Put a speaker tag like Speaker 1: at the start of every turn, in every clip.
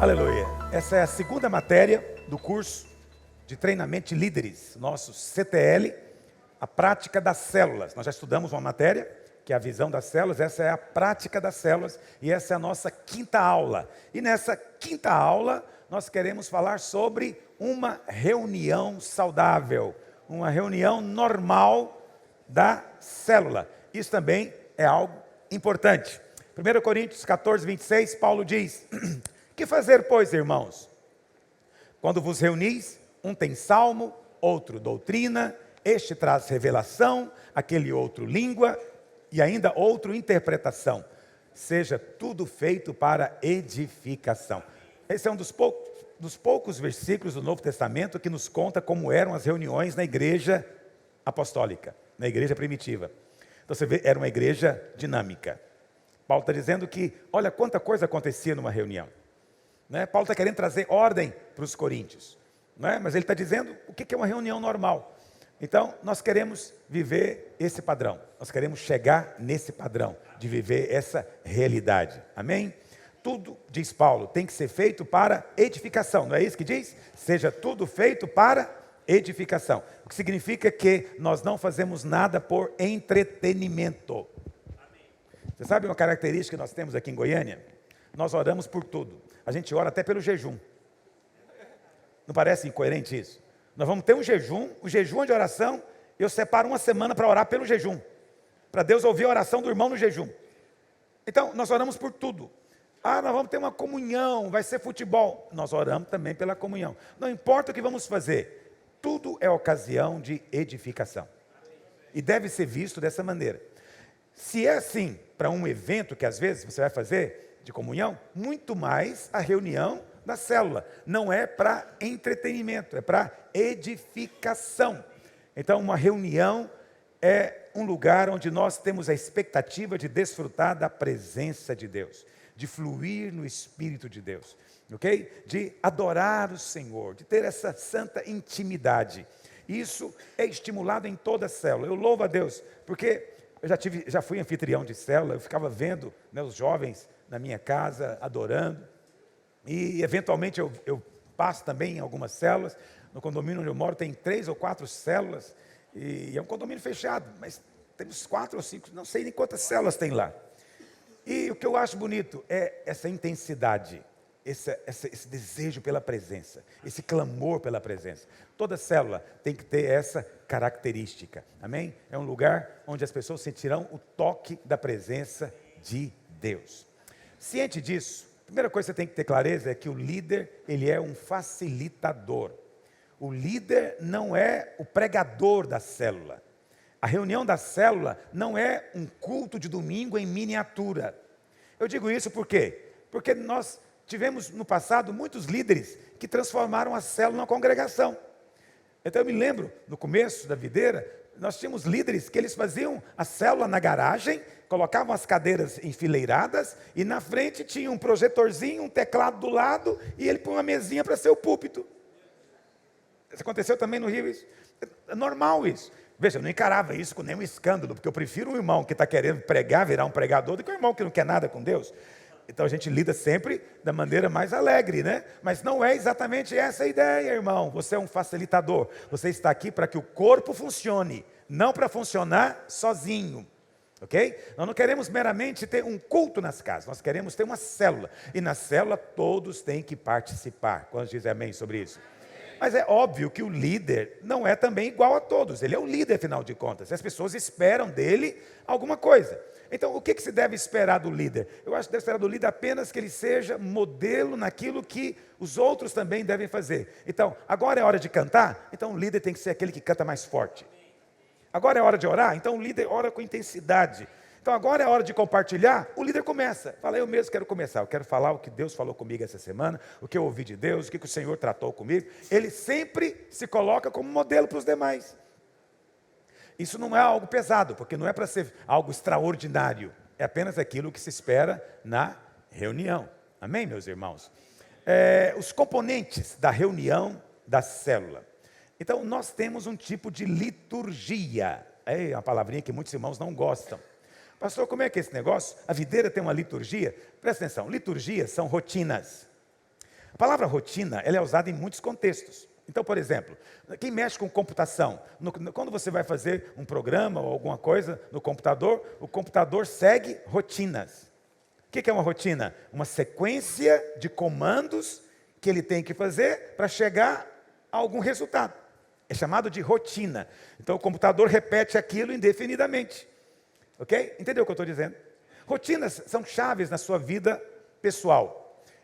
Speaker 1: Aleluia. Essa é a segunda matéria do curso de treinamento de líderes, nosso CTL, a prática das células. Nós já estudamos uma matéria, que é a visão das células, essa é a prática das células, e essa é a nossa quinta aula. E nessa quinta aula, nós queremos falar sobre uma reunião saudável, uma reunião normal da célula. Isso também é algo importante. 1 Coríntios 14, 26, Paulo diz: que fazer, pois, irmãos? Quando vos reunis, um tem salmo, outro doutrina, este traz revelação, aquele outro língua, e ainda outro interpretação. Seja tudo feito para edificação. Esse é um dos poucos versículos do Novo Testamento que nos conta como eram as reuniões na igreja apostólica, na igreja primitiva. Então você vê, era uma igreja dinâmica. Paulo está dizendo que, olha quanta coisa acontecia numa reunião. Paulo está querendo trazer ordem para os coríntios. Mas ele está dizendo o que é uma reunião normal. Então, nós queremos viver esse padrão. Nós queremos chegar nesse padrão de viver essa realidade. Amém? Tudo, diz Paulo, tem que ser feito para edificação. Não é isso que diz? Seja tudo feito para edificação. O que significa que nós não fazemos nada por entretenimento. Você sabe uma característica que nós temos aqui em Goiânia? Nós oramos por tudo. A gente ora até pelo jejum. Não parece incoerente isso? Nós vamos ter um jejum de oração. Eu separo uma semana para orar pelo jejum, para Deus ouvir a oração do irmão no jejum. Então, nós oramos por tudo. Nós vamos ter uma comunhão, vai ser futebol. Nós oramos também pela comunhão. Não importa o que vamos fazer, tudo é ocasião de edificação. E deve ser visto dessa maneira. Se é assim para um evento que às vezes você vai fazer de comunhão, muito mais a reunião da célula. Não é para entretenimento, é para edificação. Então, uma reunião é um lugar onde nós temos a expectativa de desfrutar da presença de Deus, de fluir no Espírito de Deus, ok? De adorar o Senhor, de ter essa santa intimidade. Isso é estimulado em toda a célula. Eu louvo a Deus, porque eu já fui anfitrião de célula, eu ficava vendo os jovens na minha casa, adorando. E eventualmente eu passo também em algumas células. No condomínio onde eu moro tem 3 ou 4 células. E é um condomínio fechado, mas temos 4 ou 5, não sei nem quantas células tem lá. E o que eu acho bonito é essa intensidade, esse desejo pela presença, esse clamor pela presença. Toda célula tem que ter essa característica, amém? É um lugar onde as pessoas sentirão o toque da presença de Deus. Ciente disso, a primeira coisa que você tem que ter clareza é que o líder, ele é um facilitador. O líder não é o pregador da célula. A reunião da célula não é um culto de domingo em miniatura. Eu digo isso por quê? Porque nós tivemos no passado muitos líderes que transformaram a célula numa congregação. Então eu me lembro, no começo da videira, nós tínhamos líderes que eles faziam a célula na garagem, colocavam as cadeiras enfileiradas e na frente tinha um projetorzinho, um teclado do lado e ele põe uma mesinha para ser o púlpito. Isso aconteceu também no Rio, isso. É normal isso. Veja, eu não encarava isso com nenhum escândalo, porque eu prefiro um irmão que está querendo pregar, virar um pregador, do que um irmão que não quer nada com Deus. Então a gente lida sempre da maneira mais alegre, Mas não é exatamente essa a ideia, irmão. Você é um facilitador. Você está aqui para que o corpo funcione, não para funcionar sozinho. Ok? Nós não queremos meramente ter um culto nas casas, nós queremos ter uma célula. E na célula todos têm que participar. Quantos dizem amém sobre isso? Mas é óbvio que o líder não é também igual a todos. Ele é um líder, afinal de contas. As pessoas esperam dele alguma coisa. Então, o que se deve esperar do líder? Eu acho que deve esperar do líder apenas que ele seja modelo naquilo que os outros também devem fazer. Então, agora é hora de cantar? Então o líder tem que ser aquele que canta mais forte. Agora é hora de orar? Então o líder ora com intensidade. Então agora é hora de compartilhar? O líder começa. Fala, eu mesmo quero começar. Eu quero falar o que Deus falou comigo essa semana, o que eu ouvi de Deus, o que o Senhor tratou comigo. Ele sempre se coloca como modelo para os demais. Isso não é algo pesado, porque não é para ser algo extraordinário. É apenas aquilo que se espera na reunião. Amém, meus irmãos? Os componentes da reunião da célula. Então, nós temos um tipo de liturgia. É uma palavrinha que muitos irmãos não gostam. Pastor, como é que é esse negócio? A videira tem uma liturgia? Presta atenção, liturgias são rotinas. palavra rotina, ela é usada em muitos contextos. Então, por exemplo, quem mexe com computação, quando você vai fazer um programa ou alguma coisa no computador, o computador segue rotinas. O que é uma rotina? Uma sequência de comandos que ele tem que fazer para chegar a algum resultado. É chamado de rotina. Então, o computador repete aquilo indefinidamente. Ok? Entendeu o que eu estou dizendo? Rotinas são chaves na sua vida pessoal.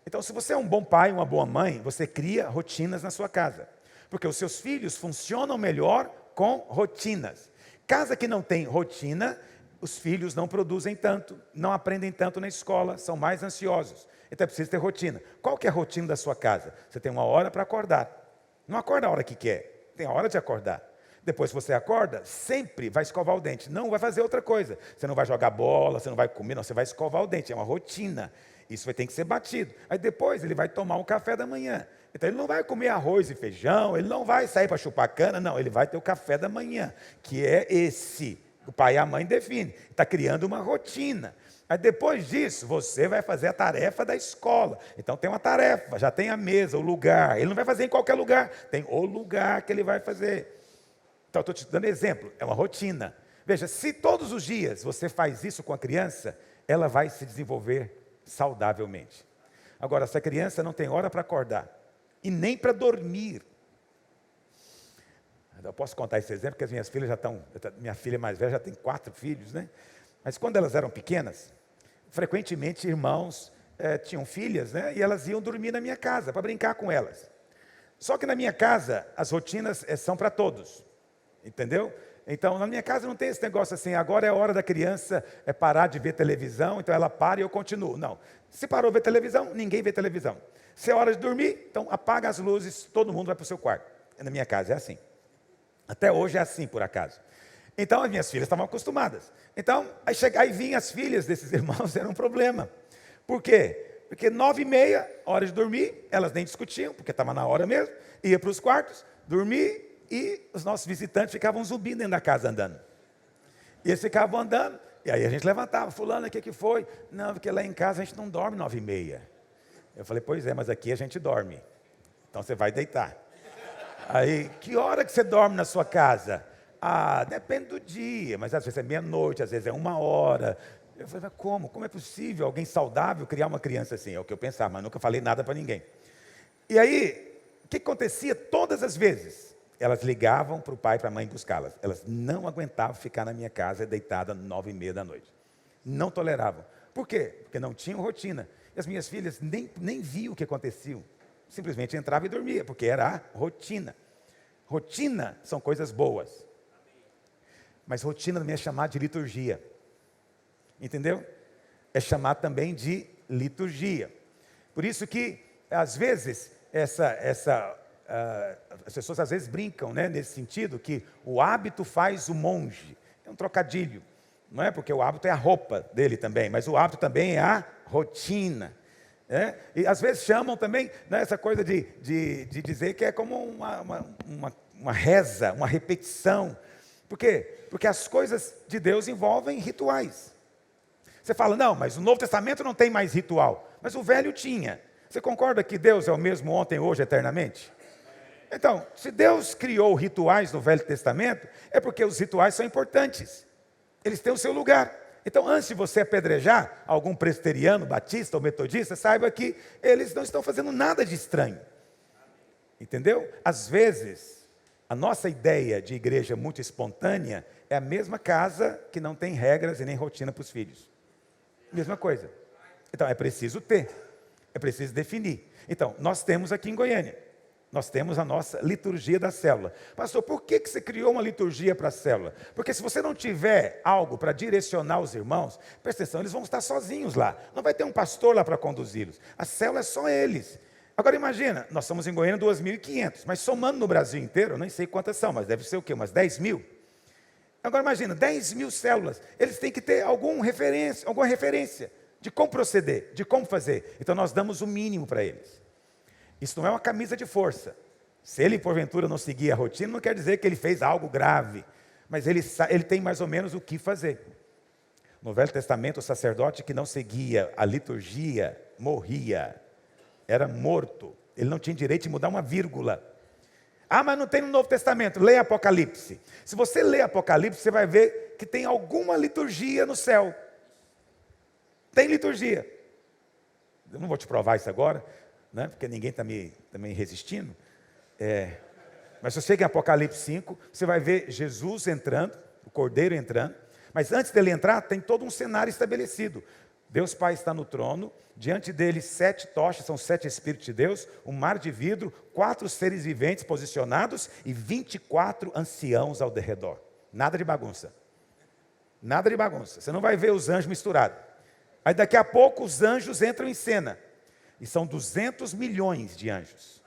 Speaker 1: Então, se você é um bom pai, uma boa mãe, você cria rotinas na sua casa. Porque os seus filhos funcionam melhor com rotinas. Casa que não tem rotina, os filhos não produzem tanto, não aprendem tanto na escola, são mais ansiosos. Então é preciso ter rotina. Qual que é a rotina da sua casa? Você tem uma hora para acordar. Não acorda a hora que quer, tem a hora de acordar. Depois que você acorda, sempre vai escovar o dente. Não vai fazer outra coisa. Você não vai jogar bola, você não vai comer, não, você vai escovar o dente. É uma rotina. Isso vai ter que ser batido. Aí depois ele vai tomar um café da manhã. Então ele não vai comer arroz e feijão, ele não vai sair para chupar cana, não. Ele vai ter o café da manhã, que é esse. O pai e a mãe definem. Está criando uma rotina. Aí depois disso, você vai fazer a tarefa da escola. Então tem uma tarefa, já tem a mesa, o lugar. Ele não vai fazer em qualquer lugar. Tem o lugar que ele vai fazer. Então, estou te dando exemplo, é uma rotina. Veja, se todos os dias você faz isso com a criança, ela vai se desenvolver saudavelmente. Agora, se a criança não tem hora para acordar, e nem para dormir. Eu posso contar esse exemplo, porque as minhas filhas já estão, minha filha mais velha já tem 4 filhos, né? Mas quando elas eram pequenas, frequentemente irmãos tinham filhas, né? E elas iam dormir na minha casa, para brincar com elas. Só que na minha casa, as rotinas são para todos. Entendeu? Então, na minha casa não tem esse negócio assim, agora é a hora da criança parar de ver televisão, então ela para e eu continuo. Não. Se parou de ver televisão, ninguém vê televisão. Se é hora de dormir, então apaga as luzes, todo mundo vai para o seu quarto. Na minha casa é assim. Até hoje é assim, por acaso. Então, as minhas filhas estavam acostumadas. Então, aí vinham as filhas desses irmãos, era um problema. Por quê? Porque 9h30, hora de dormir, elas nem discutiam, porque estava na hora mesmo, ia para os quartos, dormir, e os nossos visitantes ficavam zumbi dentro da casa andando. E eles ficavam andando, e aí a gente levantava, fulano, o que foi? Não, porque lá em casa a gente não dorme 9h30. Eu falei, pois é, mas aqui a gente dorme. Então você vai deitar. Aí, que hora que você dorme na sua casa? Ah, depende do dia, mas às vezes é meia-noite, às vezes é 1h. Eu falei, mas como? Como é possível alguém saudável criar uma criança assim? É o que eu pensava, mas nunca falei nada para ninguém. E aí, o que acontecia todas as vezes? Elas ligavam para o pai e para a mãe buscá-las. Elas não aguentavam ficar na minha casa deitada 9h30. Não toleravam. Por quê? Porque não tinham rotina. E as minhas filhas nem viam o que acontecia. Simplesmente entravam e dormia, porque era a rotina. Rotina são coisas boas. Mas rotina também é chamada de liturgia. Entendeu? É chamado também de liturgia. Por isso que, às vezes, as pessoas às vezes brincam, né, nesse sentido, que o hábito faz o monge. É um trocadilho, não é? Porque o hábito é a roupa dele também, mas o hábito também é a rotina. Né? E às vezes chamam também, né, essa coisa de dizer que é como uma reza, uma repetição. Por quê? Porque as coisas de Deus envolvem rituais. Você fala, não, mas o Novo Testamento não tem mais ritual. Mas o Velho tinha. Você concorda que Deus é o mesmo ontem, hoje, eternamente? Então, se Deus criou rituais no Velho Testamento, é porque os rituais são importantes. Eles têm o seu lugar. Então, antes de você apedrejar algum presbiteriano, batista ou metodista, saiba que eles não estão fazendo nada de estranho. Entendeu? Às vezes, a nossa ideia de igreja muito espontânea é a mesma casa que não tem regras e nem rotina para os filhos. Mesma coisa. Então, é preciso ter. É preciso definir. Então, nós temos aqui em Goiânia, nós temos a nossa liturgia da célula. Pastor, por que você criou uma liturgia para a célula? Porque se você não tiver algo para direcionar os irmãos, presta atenção, eles vão estar sozinhos lá. Não vai ter um pastor lá para conduzi-los. A célula é só eles. Agora imagina, nós somos em Goiânia 2.500, mas somando no Brasil inteiro, eu nem sei quantas são, mas deve ser o quê? Umas 10.000? Agora imagina, 10.000 células, eles têm que ter alguma referência de como proceder, de como fazer. Então nós damos o mínimo para eles. Isso não é uma camisa de força. Se ele, porventura, não seguir a rotina, não quer dizer que ele fez algo grave. Mas ele tem mais ou menos o que fazer. No Velho Testamento, o sacerdote que não seguia a liturgia, morria. Era morto. Ele não tinha direito de mudar uma vírgula. Ah, mas não tem no Novo Testamento. Leia Apocalipse. Se você ler Apocalipse, você vai ver que tem alguma liturgia no céu. Tem liturgia. Eu não vou te provar isso agora, né? Porque ninguém está me resistindo. Mas se você chega em Apocalipse 5, você vai ver Jesus entrando, o Cordeiro entrando. Mas antes dele entrar, tem todo um cenário estabelecido. Deus Pai está no trono, diante dele 7 tochas, são 7 Espíritos de Deus, um mar de vidro, 4 seres viventes posicionados e 24 anciãos ao derredor. Nada de bagunça. Nada de bagunça. Você não vai ver os anjos misturados. Aí daqui a pouco os anjos entram em cena. E são 200 milhões de anjos.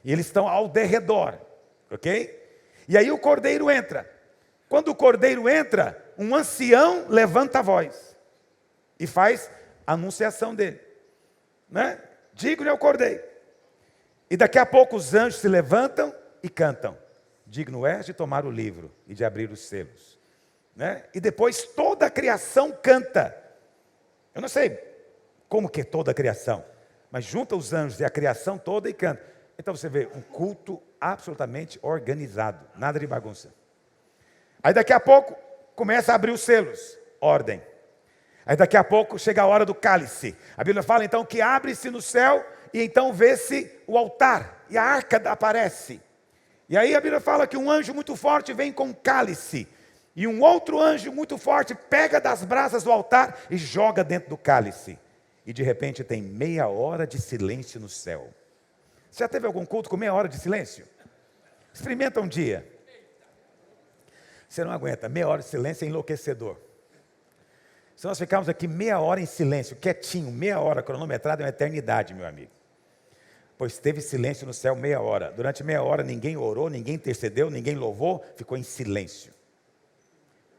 Speaker 1: E eles estão ao derredor. Ok? E aí o Cordeiro entra. Quando o Cordeiro entra, um ancião levanta a voz. E faz a anunciação dele. Né? Digno é o Cordeiro. E daqui a pouco os anjos se levantam e cantam. Digno és de tomar o livro e de abrir os selos. Né? E depois toda a criação canta. Eu não sei como que é toda a criação, mas junta os anjos e a criação toda e canta. Então você vê um culto absolutamente organizado, nada de bagunça. Aí daqui a pouco começa a abrir os selos, ordem. Aí daqui a pouco chega a hora do cálice. A Bíblia fala então que abre-se no céu e então vê-se o altar e a arca aparece. E aí a Bíblia fala que um anjo muito forte vem com um cálice. E um outro anjo muito forte pega das brasas do altar e joga dentro do cálice. E de repente tem meia hora de silêncio no céu. Você já teve algum culto com meia hora de silêncio? Experimenta um dia. Você não aguenta, meia hora de silêncio é enlouquecedor. Se nós ficarmos aqui meia hora em silêncio, quietinho, meia hora cronometrado é uma eternidade, meu amigo. Pois teve silêncio no céu meia hora. Durante meia hora ninguém orou, ninguém intercedeu, ninguém louvou, ficou em silêncio.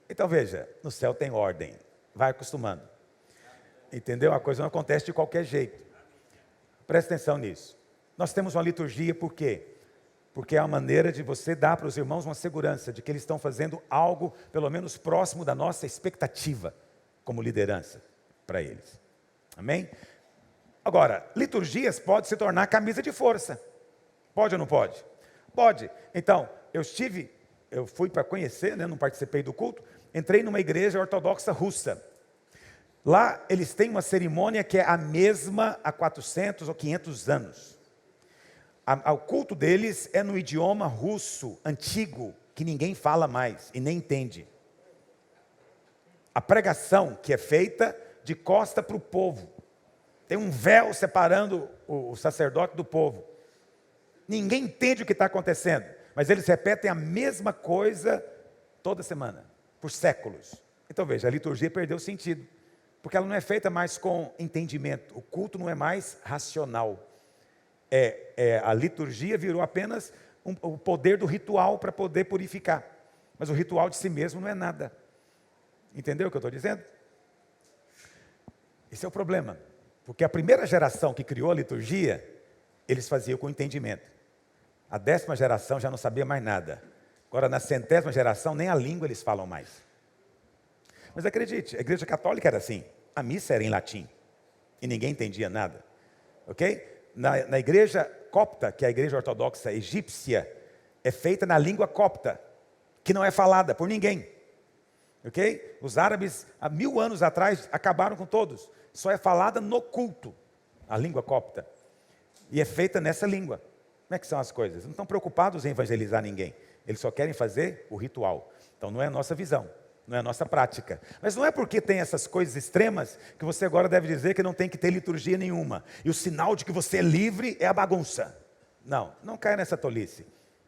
Speaker 1: Então veja, no céu tem ordem, vai acostumando. Entendeu? A coisa não acontece de qualquer jeito. Presta atenção nisso. Nós temos uma liturgia, por quê? Porque é a maneira de você dar para os irmãos uma segurança de que eles estão fazendo algo, pelo menos próximo da nossa expectativa, como liderança para eles. Amém? Agora, liturgias podem se tornar camisa de força. Pode ou não pode? Pode. Então, eu fui para conhecer, né, não participei do culto, entrei numa igreja ortodoxa russa. Lá eles têm uma cerimônia que é a mesma há 400 ou 500 anos. O culto deles é no idioma russo antigo, que ninguém fala mais e nem entende. A pregação que é feita de costa para o povo. Tem um véu separando o sacerdote do povo. Ninguém entende o que está acontecendo, mas eles repetem a mesma coisa toda semana, por séculos. Então veja, a liturgia perdeu sentido, porque ela não é feita mais com entendimento. O culto não é mais racional. A liturgia virou apenas o poder do ritual para poder purificar. Mas o ritual de si mesmo não é nada. Entendeu o que eu estou dizendo? Esse é o problema. Porque a primeira geração que criou a liturgia, eles faziam com entendimento. A 10ª geração já não sabia mais nada. Agora, na 100ª geração, nem a língua eles falam mais. Mas acredite, a igreja católica era assim. A missa era em latim. E ninguém entendia nada. Ok? Na igreja copta, que é a igreja ortodoxa egípcia, é feita na língua copta, que não é falada por ninguém. Ok? Os árabes, há 1000 anos atrás, acabaram com todos. Só é falada no culto, a língua copta. E é feita nessa língua. Como é que são as coisas? Não estão preocupados em evangelizar ninguém. Eles só querem fazer o ritual. Então não é a nossa visão, não é a nossa prática. Mas não é porque tem essas coisas extremas que você agora deve dizer que não tem que ter liturgia nenhuma. E o sinal de que você é livre é a bagunça. Não caia nessa tolice.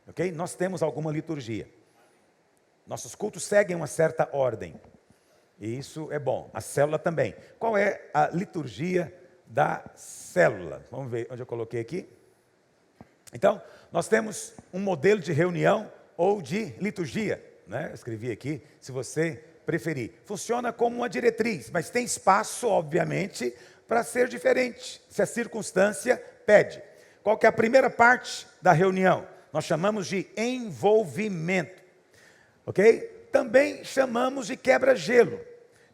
Speaker 1: Ok? Nós temos alguma liturgia. Nossos cultos seguem uma certa ordem. E isso é bom. A célula também. Qual é a liturgia da célula? Vamos ver onde eu coloquei aqui. Então, nós temos um modelo de reunião ou de liturgia. Né? Eu escrevi aqui, se você preferir. Funciona como uma diretriz, mas tem espaço, obviamente, para ser diferente, se a circunstância pede. Qual que é a primeira parte da reunião? Nós chamamos de envolvimento. Ok? Também chamamos de quebra-gelo.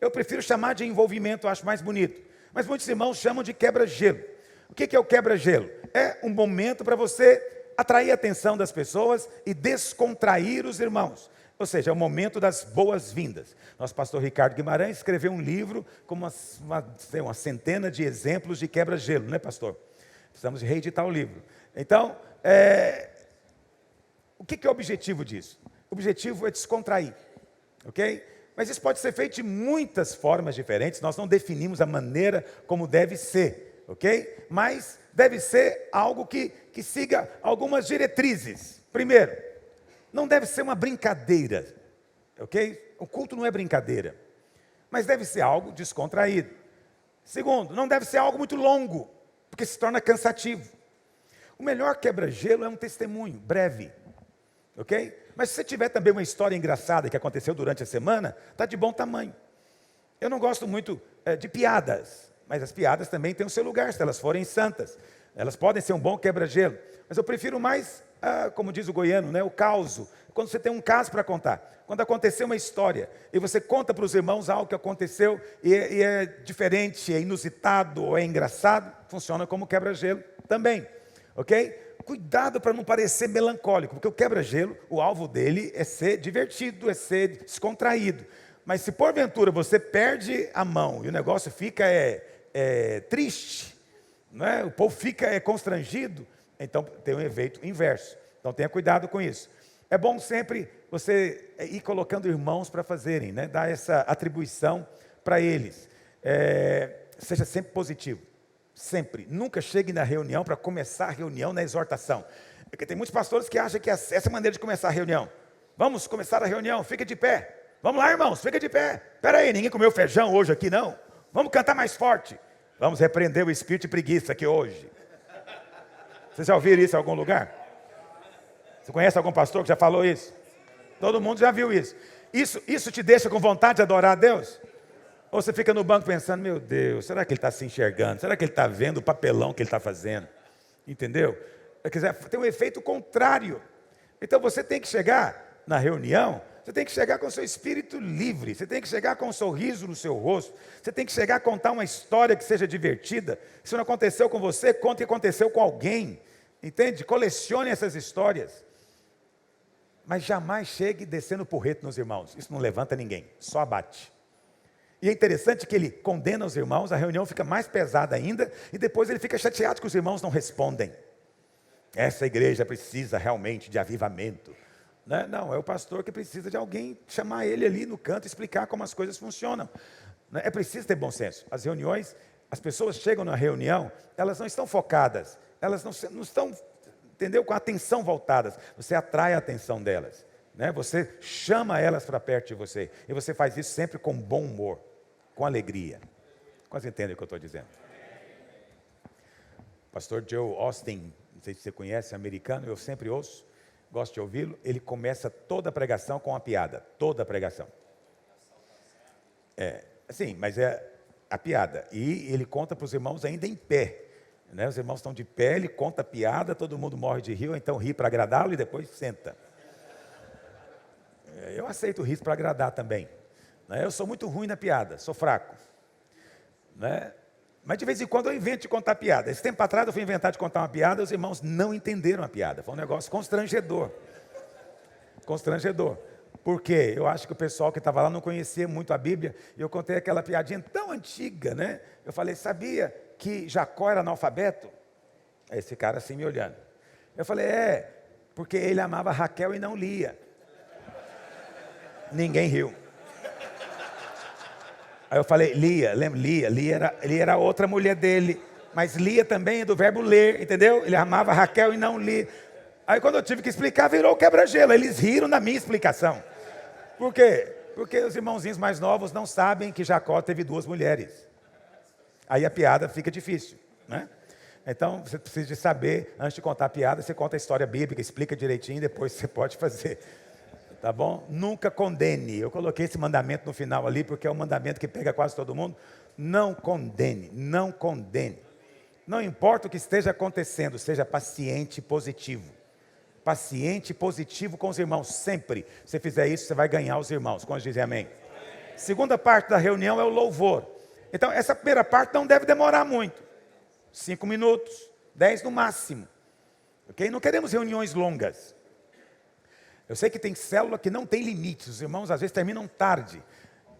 Speaker 1: Eu prefiro chamar de envolvimento, eu acho mais bonito. Mas muitos irmãos chamam de quebra-gelo. O que é o quebra-gelo? é um momento para você atrair a atenção das pessoas e descontrair os irmãos. Ou seja, é o momento das boas-vindas. Nosso pastor Ricardo Guimarães escreveu um livro com uma centena de exemplos de quebra-gelo, né, pastor? Precisamos reeditar o livro. Então, o que é o objetivo disso? O objetivo é descontrair, ok? Mas isso pode ser feito de muitas formas diferentes, nós não definimos a maneira como deve ser, ok? Mas deve ser algo que siga algumas diretrizes. Primeiro, não deve ser uma brincadeira, ok? O culto não é brincadeira, mas deve ser algo descontraído. Segundo, não deve ser algo muito longo, porque se torna cansativo. O melhor quebra-gelo é um testemunho breve, ok? Mas se você tiver também uma história engraçada que aconteceu durante a semana, está de bom tamanho. Eu não gosto muito de piadas, mas as piadas também têm o seu lugar, se elas forem santas. Elas podem ser um bom quebra-gelo, mas eu prefiro mais, como diz o goiano, né, o causo. Quando você tem um caso para contar, quando aconteceu uma história, e você conta para os irmãos algo que aconteceu, e é diferente, é inusitado, ou é engraçado, funciona como quebra-gelo também, ok? Cuidado para não parecer melancólico, porque o quebra-gelo, o alvo dele é ser divertido, é ser descontraído. Mas se porventura você perde a mão e o negócio fica triste, não é? O povo fica constrangido, então tem um efeito inverso. Então tenha cuidado com isso. É bom sempre você ir colocando irmãos para fazerem, né? Dar essa atribuição para eles. Seja sempre positivo. Sempre. Nunca chegue na reunião para começar a reunião na exortação. Porque tem muitos pastores que acham que essa é a maneira de começar a reunião. Vamos começar a reunião, fica de pé. Vamos lá, irmãos, fica de pé. Espera aí, ninguém comeu feijão hoje aqui, não? Vamos cantar mais forte. Vamos repreender o espírito de preguiça aqui hoje. Vocês já ouviram isso em algum lugar? Você conhece algum pastor que já falou isso? Todo mundo já viu isso. Isso te deixa com vontade de adorar a Deus? Ou você fica no banco pensando, meu Deus, será que ele está se enxergando? Será que ele está vendo o papelão que ele está fazendo? Entendeu? Quer dizer, tem um efeito contrário. Então você tem que chegar na reunião, você tem que chegar com o seu espírito livre, você tem que chegar com um sorriso no seu rosto, você tem que chegar a contar uma história que seja divertida. Se não aconteceu com você, conte que aconteceu com alguém. Entende? Colecione essas histórias. Mas jamais chegue descendo porrete nos irmãos. Isso não levanta ninguém, só abate. E é interessante que ele condena os irmãos, a reunião fica mais pesada ainda, e depois ele fica chateado que os irmãos não respondem. Essa igreja precisa realmente de avivamento. Não, é o pastor que precisa de alguém chamar ele ali no canto e explicar como as coisas funcionam. É preciso ter bom senso. As reuniões, as pessoas chegam na reunião, elas não estão focadas, elas não estão, entendeu, com a atenção voltadas. Você atrai a atenção delas, né? Você chama elas para perto de você, e você faz isso sempre com bom humor, com alegria. Quase entendem o que eu estou dizendo? Pastor Joe Austin, não sei se você conhece, americano, eu sempre ouço, gosto de ouvi-lo. Ele começa toda a pregação com uma piada, toda a pregação. Sim, mas é a piada. E ele conta para os irmãos ainda em pé, né? Os irmãos estão de pé, ele conta a piada, todo mundo morre de rir, ou então ri para agradá-lo e depois senta. Eu aceito o riso para agradar também. Eu sou muito ruim na piada, sou fraco. Mas de vez em quando eu invento de contar piada. Esse tempo atrás eu fui inventar de contar uma piada, os irmãos não entenderam a piada. Foi um negócio constrangedor. Constrangedor. Por quê? Eu acho que o pessoal que estava lá não conhecia muito a Bíblia, e eu contei aquela piadinha tão antiga, né? Eu falei, sabia que Jacó era analfabeto? Aí esse cara assim me olhando. Eu falei, porque ele amava Raquel e não Lia. Ninguém riu. Aí eu falei, Lia, lembra? Lia era outra mulher dele, mas Lia também é do verbo ler, entendeu? Ele amava Raquel e não Lia. Aí quando eu tive que explicar, virou quebra-gelo. Eles riram da minha explicação. Por quê? Porque os irmãozinhos mais novos não sabem que Jacó teve 2 mulheres. Aí a piada fica difícil, né? Então você precisa de saber, antes de contar a piada, você conta a história bíblica, explica direitinho, depois você pode fazer. Tá bom? Nunca condene. Eu coloquei esse mandamento no final ali, porque é um mandamento que pega quase todo mundo. Não condene, não condene. Não importa o que esteja acontecendo, seja paciente e positivo. Paciente e positivo com os irmãos, sempre. Se você fizer isso, você vai ganhar os irmãos. Quando dizem amém? Segunda parte da reunião é o louvor. Então, essa primeira parte não deve demorar muito. 5 minutos, 10 no máximo. Ok? Não queremos reuniões longas. Eu sei que tem célula que não tem limites. Os irmãos às vezes terminam tarde.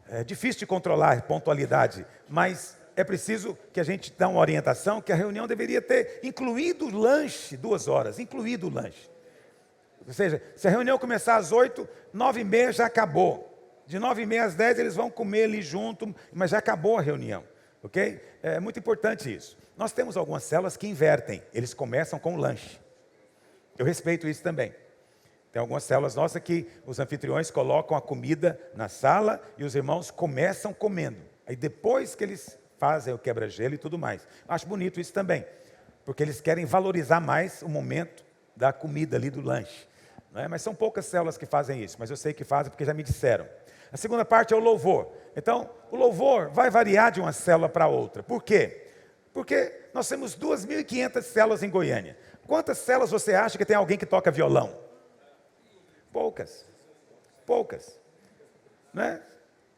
Speaker 1: É difícil de controlar a pontualidade, mas é preciso que a gente dê uma orientação que a reunião deveria ter incluído o lanche, 2 horas, incluído o lanche. Ou seja, se a reunião começar às 8, 9h30 já acabou. De 9h30 às 10 eles vão comer ali junto, mas já acabou a reunião. Ok? É muito importante isso. Nós temos algumas células que invertem, eles começam com o lanche. Eu respeito isso também. Tem algumas células nossas que os anfitriões colocam a comida na sala e os irmãos começam comendo. Aí depois que eles fazem o quebra-gelo e tudo mais. Acho bonito isso também, porque eles querem valorizar mais o momento da comida ali do lanche. Não é? Mas são poucas células que fazem isso, mas eu sei que fazem porque já me disseram. A segunda parte é o louvor. Então, o louvor vai variar de uma célula para outra. Por quê? Porque nós temos 2.500 células em Goiânia. Quantas células você acha que tem alguém que toca violão? Poucas. Poucas. Né?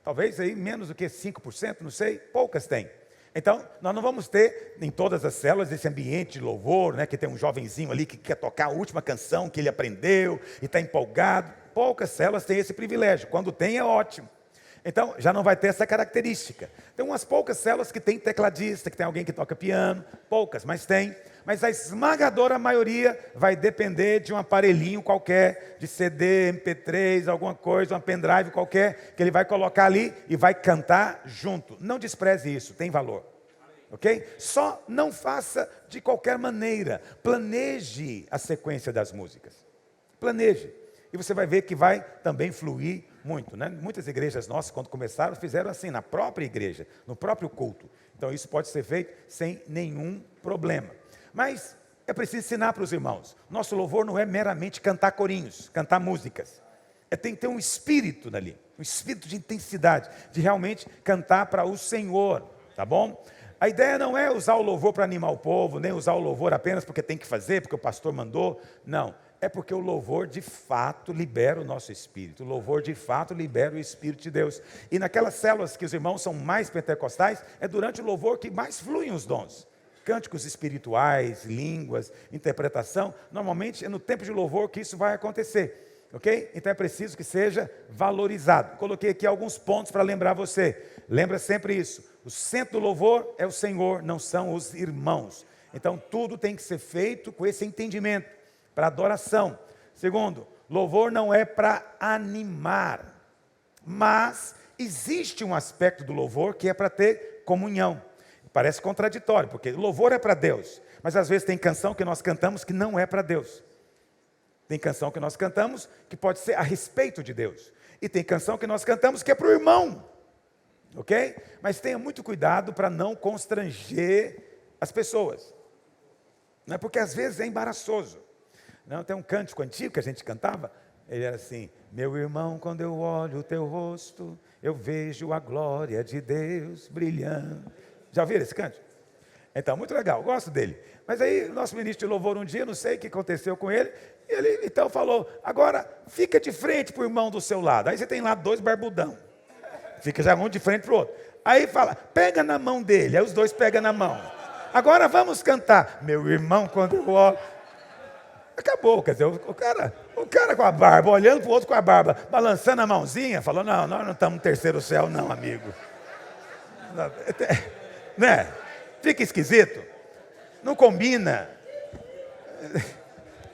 Speaker 1: Talvez aí menos do que 5%, não sei. Poucas tem. Então, nós não vamos ter em todas as células esse ambiente de louvor, né, que tem um jovenzinho ali que quer tocar a última canção que ele aprendeu e está empolgado. Poucas células têm esse privilégio. Quando tem, é ótimo. Então, já não vai ter essa característica. Tem umas poucas células que tem tecladista, que tem alguém que toca piano. Poucas, mas tem. Mas a esmagadora maioria vai depender de um aparelhinho qualquer, de CD, MP3, alguma coisa, uma pendrive qualquer, que ele vai colocar ali e vai cantar junto. Não despreze isso, tem valor. Ok? Só não faça de qualquer maneira. Planeje a sequência das músicas. Planeje. E você vai ver que vai também fluir muito, né? Muitas igrejas nossas, quando começaram, fizeram assim, na própria igreja, no próprio culto. Então isso pode ser feito sem nenhum problema. Mas é preciso ensinar para os irmãos. Nosso louvor não é meramente cantar corinhos, cantar músicas. Tem que ter um espírito ali, um espírito de intensidade, de realmente cantar para o Senhor, tá bom? A ideia não é usar o louvor para animar o povo, nem usar o louvor apenas porque tem que fazer, porque o pastor mandou. Não, é porque o louvor de fato libera o nosso espírito. O louvor de fato libera o Espírito de Deus. E naquelas células que os irmãos são mais pentecostais, é durante o louvor que mais fluem os dons. Cânticos espirituais, línguas, interpretação. Normalmente é no tempo de louvor que isso vai acontecer. Ok? Então é preciso que seja valorizado. Coloquei aqui alguns pontos para lembrar você. Lembra sempre isso. O centro do louvor é o Senhor, não são os irmãos. Então tudo tem que ser feito com esse entendimento, para adoração. Segundo, louvor não é para animar. Mas existe um aspecto do louvor que é para ter comunhão. Parece contraditório, porque louvor é para Deus. Mas às vezes tem canção que nós cantamos que não é para Deus. Tem canção que nós cantamos que pode ser a respeito de Deus. E tem canção que nós cantamos que é para o irmão. Ok? Mas tenha muito cuidado para não constranger as pessoas. Não é porque às vezes é embaraçoso. Não, tem um cântico antigo que a gente cantava. Ele era assim: meu irmão, quando eu olho o teu rosto, eu vejo a glória de Deus brilhando. Já ouviram esse cântico? Então, muito legal, gosto dele. Mas aí, o nosso ministro de louvor um dia, não sei o que aconteceu com ele, e ele então falou: agora, fica de frente para o irmão do seu lado. Aí você tem lá 2 barbudão. Fica já um de frente para o outro. Aí fala: pega na mão dele. Aí os 2 pegam na mão. Agora vamos cantar. Meu irmão, quando eu olho... Acabou, quer dizer, o cara com a barba, olhando para o outro com a barba, balançando a mãozinha, falou: não, nós não estamos no terceiro céu não, amigo. Né? Fica esquisito. Não combina.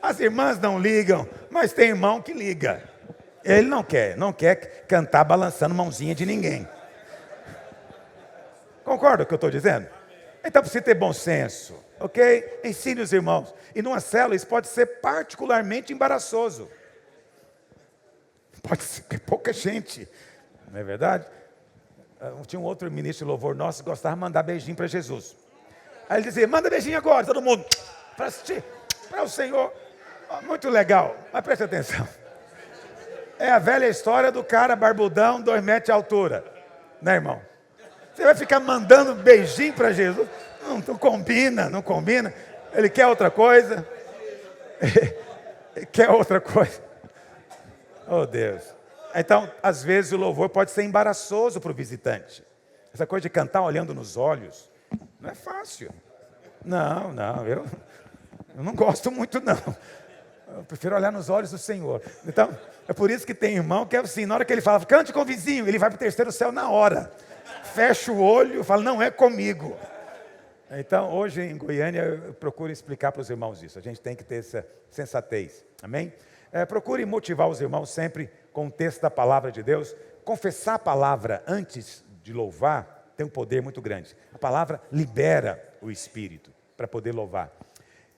Speaker 1: As irmãs não ligam, mas tem irmão que liga. Ele não quer cantar balançando mãozinha de ninguém. Concorda com o que eu estou dizendo? Então precisa ter bom senso, ok? Ensine os irmãos. E numa célula isso pode ser particularmente embaraçoso. Pode ser pouca gente, não é verdade? Tinha um outro ministro de louvor nosso que gostava de mandar beijinho para Jesus. Aí ele dizia: manda beijinho agora, todo mundo, para assistir, para o Senhor. Muito legal, mas preste atenção. É a velha história do cara barbudão, 2 metros de altura. Né, irmão? Você vai ficar mandando beijinho para Jesus? Não combina, não combina. Ele quer outra coisa. Ele quer outra coisa. Oh, Deus. Então, às vezes o louvor pode ser embaraçoso para o visitante. Essa coisa de cantar olhando nos olhos, não é fácil. Não, eu não gosto muito não. Eu prefiro olhar nos olhos do Senhor. Então, é por isso que tem irmão que é assim, na hora que ele fala, cante com o vizinho, ele vai para o terceiro céu na hora. Fecha o olho e fala, não é comigo. Então, hoje em Goiânia, eu procuro explicar para os irmãos isso. A gente tem que ter essa sensatez. Amém? Procure motivar os irmãos sempre com o texto da palavra de Deus. Confessar a palavra antes de louvar tem um poder muito grande. A palavra libera o espírito para poder louvar.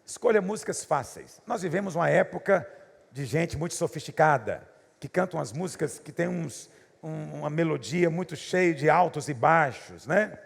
Speaker 1: Escolha músicas fáceis. Nós vivemos uma época de gente muito sofisticada, que canta umas músicas que tem uma melodia muito cheia de altos e baixos, né?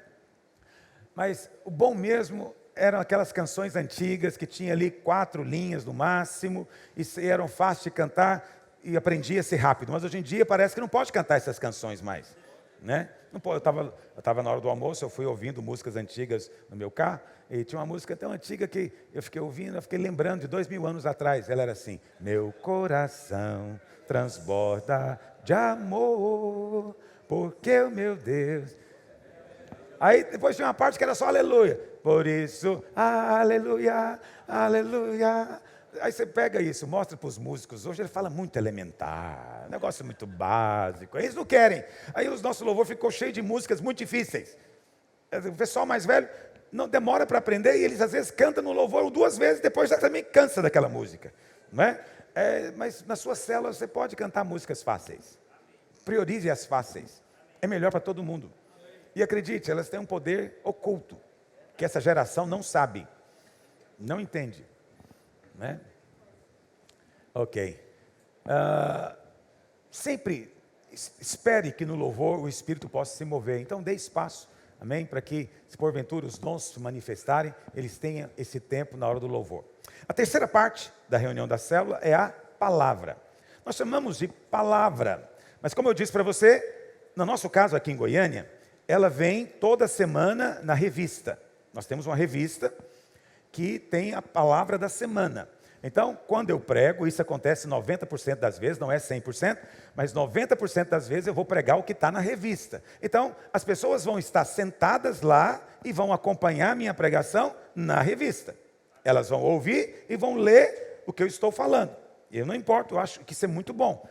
Speaker 1: Mas o bom mesmo eram aquelas canções antigas que tinha ali 4 linhas no máximo, e eram fáceis de cantar e aprendia-se rápido. Mas hoje em dia parece que não pode cantar essas canções mais, né? Não pode. Eu estava na hora do almoço, eu fui ouvindo músicas antigas no meu carro, e tinha uma música tão antiga que eu fiquei ouvindo, eu fiquei lembrando de 2000 anos atrás. Ela era assim: meu coração transborda de amor, porque o meu Deus... Aí depois tinha uma parte que era só aleluia. Por isso, aleluia, aleluia. Aí você pega isso, mostra para os músicos. Hoje ele fala muito elementar, negócio muito básico. Eles não querem. Aí o nosso louvor ficou cheio de músicas muito difíceis. O pessoal mais velho não demora para aprender, e eles às vezes cantam no louvor 2 vezes, depois já também cansa daquela música, não é? Mas na sua célula você pode cantar músicas fáceis. Priorize as fáceis. É melhor para todo mundo. E acredite, elas têm um poder oculto, que essa geração não sabe, não entende, né? Ok. Sempre espere que no louvor o Espírito possa se mover. Então dê espaço, amém? Para que, se porventura os dons se manifestarem, eles tenham esse tempo na hora do louvor. A terceira parte da reunião da célula é a palavra. Nós chamamos de palavra, mas como eu disse para você, no nosso caso aqui em Goiânia, ela vem toda semana na revista. Nós temos uma revista que tem a palavra da semana. Então, quando eu prego, isso acontece 90% das vezes, não é 100%, mas 90% das vezes eu vou pregar o que está na revista. Então, as pessoas vão estar sentadas lá e vão acompanhar a minha pregação na revista. Elas vão ouvir e vão ler o que eu estou falando. Eu não importo, eu acho que isso é muito bom.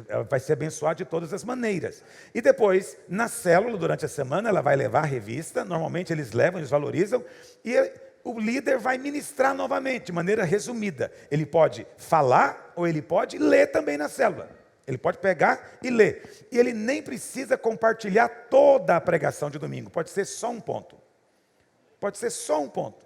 Speaker 1: Ela vai ser abençoada de todas as maneiras. E depois, na célula, durante a semana, ela vai levar a revista. Normalmente eles levam, eles valorizam. E o líder vai ministrar novamente, de maneira resumida. Ele pode falar ou ele pode ler também na célula. Ele pode pegar e ler. E ele nem precisa compartilhar toda a pregação de domingo. Pode ser só um ponto. Pode ser só um ponto.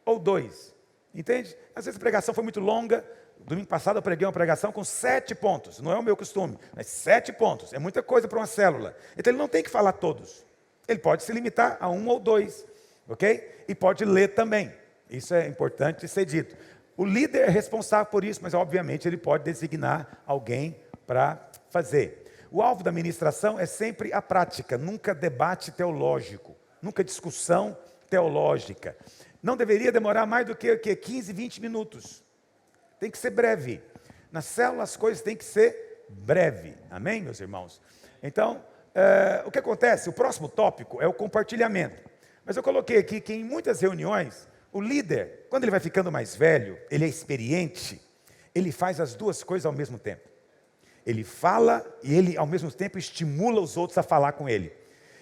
Speaker 1: Ou 2. Entende? Às vezes a pregação foi muito longa. Domingo passado eu preguei uma pregação com 7 pontos. Não é o meu costume, mas 7 pontos. É muita coisa para uma célula. Então ele não tem que falar todos. Ele pode se limitar a 1 ou 2. Ok? E pode ler também. Isso é importante ser dito. O líder é responsável por isso, mas obviamente ele pode designar alguém para fazer. O alvo da ministração é sempre a prática, nunca debate teológico, nunca discussão teológica. Não deveria demorar mais do que 15, 20 minutos. Tem que ser breve. Na célula as coisas têm que ser breve. Amém, meus irmãos? Então, o que acontece? O próximo tópico é o compartilhamento. Mas eu coloquei aqui que em muitas reuniões, o líder, quando ele vai ficando mais velho, ele é experiente, ele faz as 2 coisas ao mesmo tempo. Ele fala e ele, ao mesmo tempo, estimula os outros a falar com ele.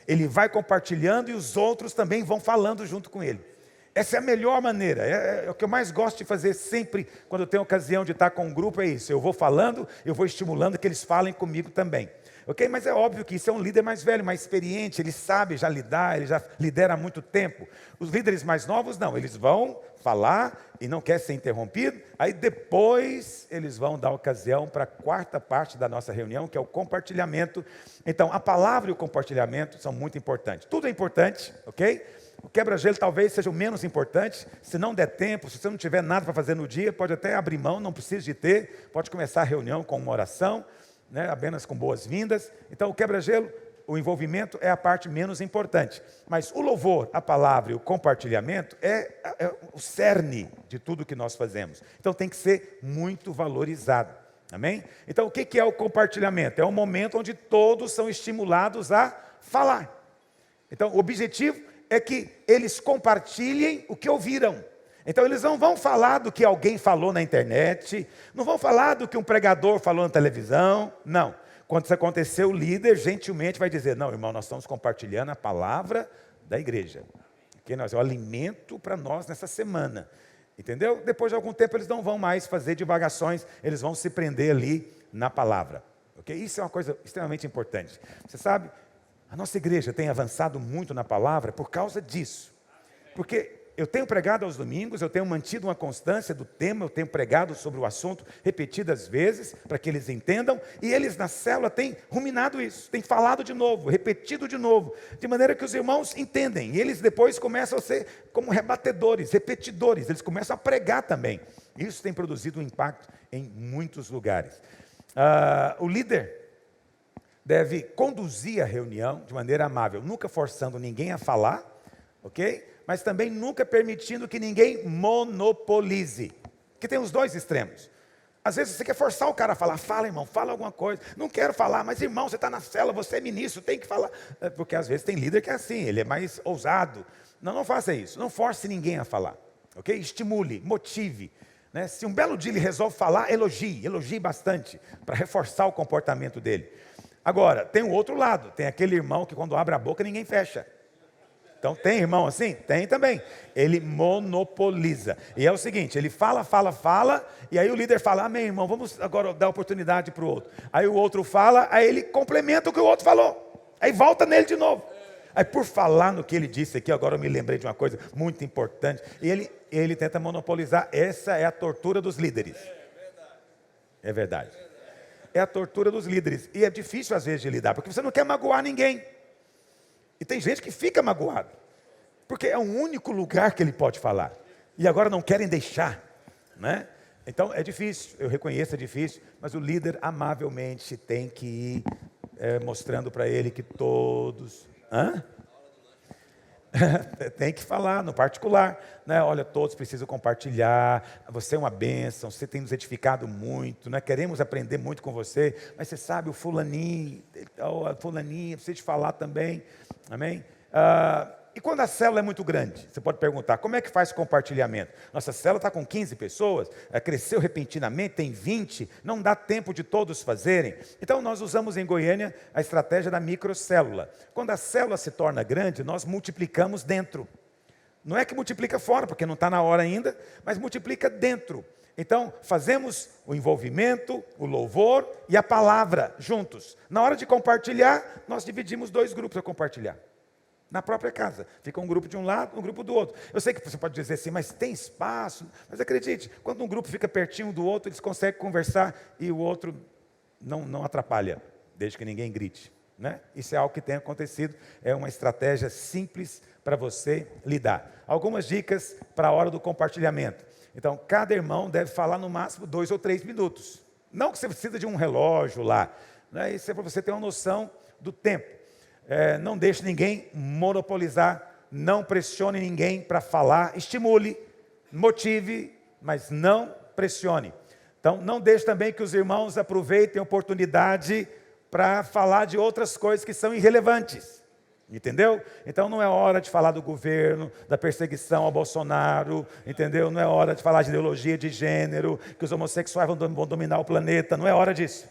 Speaker 1: Ele vai compartilhando e os outros também vão falando junto com ele. Essa é a melhor maneira, é o que eu mais gosto de fazer sempre, quando eu tenho ocasião de estar com um grupo, é isso. Eu vou falando, eu vou estimulando que eles falem comigo também. Ok? Mas é óbvio que isso é um líder mais velho, mais experiente, ele sabe já lidar, ele já lidera há muito tempo. Os líderes mais novos não, eles vão falar e não querem ser interrompido, aí depois eles vão dar ocasião para a 4ª parte da nossa reunião, que é o compartilhamento. Então, a palavra e o compartilhamento são muito importantes. Tudo é importante, ok? O quebra-gelo talvez seja o menos importante. Se não der tempo, se você não tiver nada para fazer no dia, pode até abrir mão, não precisa de ter. Pode começar a reunião com uma oração, né, apenas com boas-vindas. Então o quebra-gelo, o envolvimento é a parte menos importante. Mas o louvor, a palavra e o compartilhamento é o cerne de tudo que nós fazemos. Então tem que ser muito valorizado. Amém? Então o que é o compartilhamento? É um momento onde todos são estimulados a falar. Então o objetivo é que eles compartilhem o que ouviram. Então eles não vão falar do que alguém falou na internet, não vão falar do que um pregador falou na televisão, não. Quando isso acontecer, o líder gentilmente vai dizer, não, irmão, nós estamos compartilhando a palavra da igreja. Que nós é o alimento para nós nessa semana. Entendeu? Depois de algum tempo eles não vão mais fazer divagações, eles vão se prender ali na palavra. Ok? Isso é uma coisa extremamente importante. Você sabe, a nossa igreja tem avançado muito na palavra por causa disso. Porque eu tenho pregado aos domingos, eu tenho mantido uma constância do tema, eu tenho pregado sobre o assunto repetidas vezes, para que eles entendam, e eles na célula têm ruminado isso, têm falado de novo, repetido de novo, de maneira que os irmãos entendem, e eles depois começam a ser como rebatedores, repetidores, eles começam a pregar também. Isso tem produzido um impacto em muitos lugares. O líder deve conduzir a reunião de maneira amável, nunca forçando ninguém a falar, ok? Mas também nunca permitindo que ninguém monopolize. Que tem os dois extremos. Às vezes você quer forçar o cara a falar, fala irmão, fala alguma coisa. Não quero falar, mas irmão, você está na cela, você é ministro, tem que falar. Porque às vezes tem líder que é assim, ele é mais ousado. Não faça isso, não force ninguém a falar. Ok? Estimule, motive. Né? Se um belo dia ele resolve falar, elogie bastante, para reforçar o comportamento dele. Agora, tem o outro lado, tem aquele irmão que quando abre a boca ninguém fecha. Então tem irmão assim? Tem também. Ele monopoliza. E é o seguinte, ele fala, e aí o líder fala, amém irmão, vamos agora dar oportunidade para o outro. Aí o outro fala, aí ele complementa o que o outro falou. Aí volta nele de novo. Aí por falar no que ele disse aqui, agora eu me lembrei de uma coisa muito importante. E ele tenta monopolizar, essa é a tortura dos líderes. É verdade. É a tortura dos líderes. E é difícil às vezes de lidar, porque você não quer magoar ninguém. E tem gente que fica magoado, porque é o único lugar que ele pode falar. E agora não querem deixar, né? Então é difícil, eu reconheço, é difícil, mas o líder amavelmente tem que ir mostrando para ele que todos... Tem que falar no particular, né? Olha, todos precisam compartilhar, você é uma bênção, você tem nos edificado muito, né? Queremos aprender muito com você, mas você sabe, o fulaninho, a fulaninha, precisa te falar também, amém? E quando a célula é muito grande, você pode perguntar, como é que faz compartilhamento? Nossa célula está com 15 pessoas, cresceu repentinamente, tem 20, não dá tempo de todos fazerem. Então nós usamos em Goiânia a estratégia da microcélula. Quando a célula se torna grande, nós multiplicamos dentro. Não é que multiplica fora, porque não está na hora ainda, mas multiplica dentro. Então fazemos o envolvimento, o louvor e a palavra juntos. Na hora de compartilhar, nós dividimos 2 grupos a compartilhar. Na própria casa, fica um grupo de um lado, um grupo do outro. Eu sei que você pode dizer assim, mas tem espaço. Mas acredite, quando um grupo fica pertinho do outro, eles conseguem conversar e o outro não atrapalha, desde que ninguém grite. Né? Isso é algo que tem acontecido, é uma estratégia simples para você lidar. Algumas dicas para a hora do compartilhamento. Então, cada irmão deve falar no máximo 2 ou 3 minutos. Não que você precisa de um relógio lá. Né? Isso é para você ter uma noção do tempo. Não deixe ninguém monopolizar, não pressione ninguém para falar, estimule, motive, mas não pressione. Então, não deixe também que os irmãos aproveitem a oportunidade para falar de outras coisas que são irrelevantes. Entendeu? Então não é hora de falar do governo, da perseguição ao Bolsonaro, entendeu? Não é hora de falar de ideologia de gênero, que os homossexuais vão dominar o planeta, não é hora disso.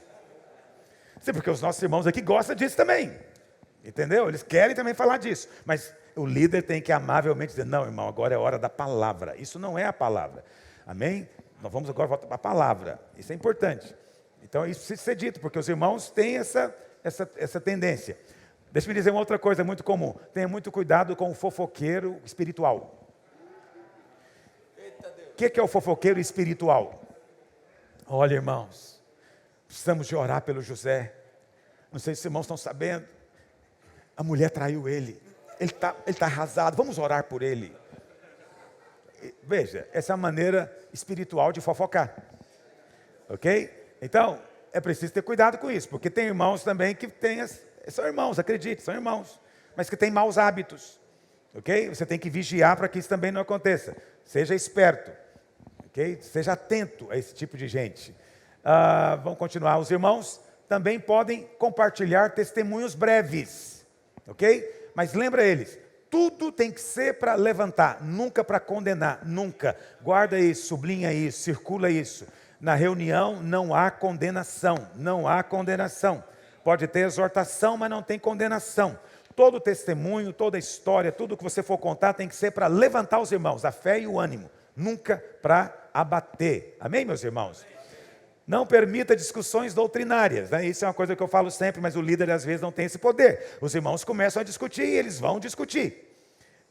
Speaker 1: Sim, porque os nossos irmãos aqui gostam disso também. Entendeu? Eles querem também falar disso. Mas o líder tem que amavelmente dizer, não, irmão, agora é hora da palavra. Isso não é a palavra. Amém? Nós vamos agora voltar para a palavra. Isso é importante. Então isso precisa ser dito, porque os irmãos têm essa tendência. Deixa eu me dizer uma outra coisa muito comum. Tenha muito cuidado com o fofoqueiro espiritual. O que é o fofoqueiro espiritual? Olha, irmãos, precisamos de orar pelo José. Não sei se os irmãos estão sabendo. A mulher traiu ele. Ele tá arrasado. Vamos orar por ele. Veja, essa é a maneira espiritual de fofocar. Ok? Então, é preciso ter cuidado com isso. Porque tem irmãos também que são irmãos, acredite, são irmãos. Mas que têm maus hábitos. Ok? Você tem que vigiar para que isso também não aconteça. Seja esperto. Ok? Seja atento a esse tipo de gente. Vamos continuar. Os irmãos também podem compartilhar testemunhos breves. Ok? Mas lembra eles, Tudo tem que ser para levantar, nunca para condenar, nunca. Guarda isso, sublinha isso, circula isso. Na reunião não há condenação, não há condenação. Pode ter exortação, mas não tem condenação. Todo testemunho, toda história, tudo que você for contar tem que ser para levantar os irmãos, a fé e o ânimo, nunca para abater. Amém, meus irmãos? Não permita discussões doutrinárias, né? Isso é uma coisa que eu falo sempre, mas o líder às vezes não tem esse poder. Os irmãos começam a discutir e eles vão discutir,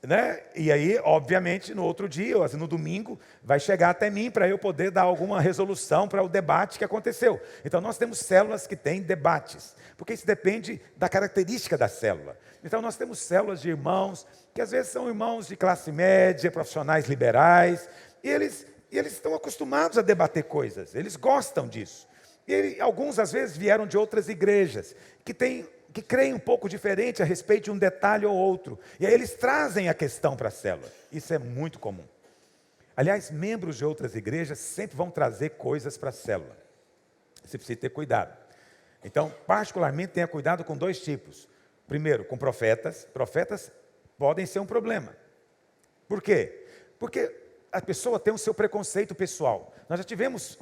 Speaker 1: né? E aí, obviamente, no outro dia, ou no domingo, vai chegar até mim para eu poder dar alguma resolução para o debate que aconteceu. Então nós temos células que têm debates, porque isso depende da característica da célula. Então nós temos células de irmãos, que às vezes são irmãos de classe média, profissionais liberais, e eles estão acostumados a debater coisas, eles gostam disso. E alguns, às vezes, vieram de outras igrejas, que creem um pouco diferente a respeito de um detalhe ou outro. E aí eles trazem a questão para a célula. Isso é muito comum. Aliás, membros de outras igrejas sempre vão trazer coisas para a célula. Você precisa ter cuidado. Então, particularmente, tenha cuidado com dois tipos. Primeiro, com profetas. Profetas podem ser um problema. Por quê? Porque a pessoa tem o seu preconceito pessoal. Nós já tivemos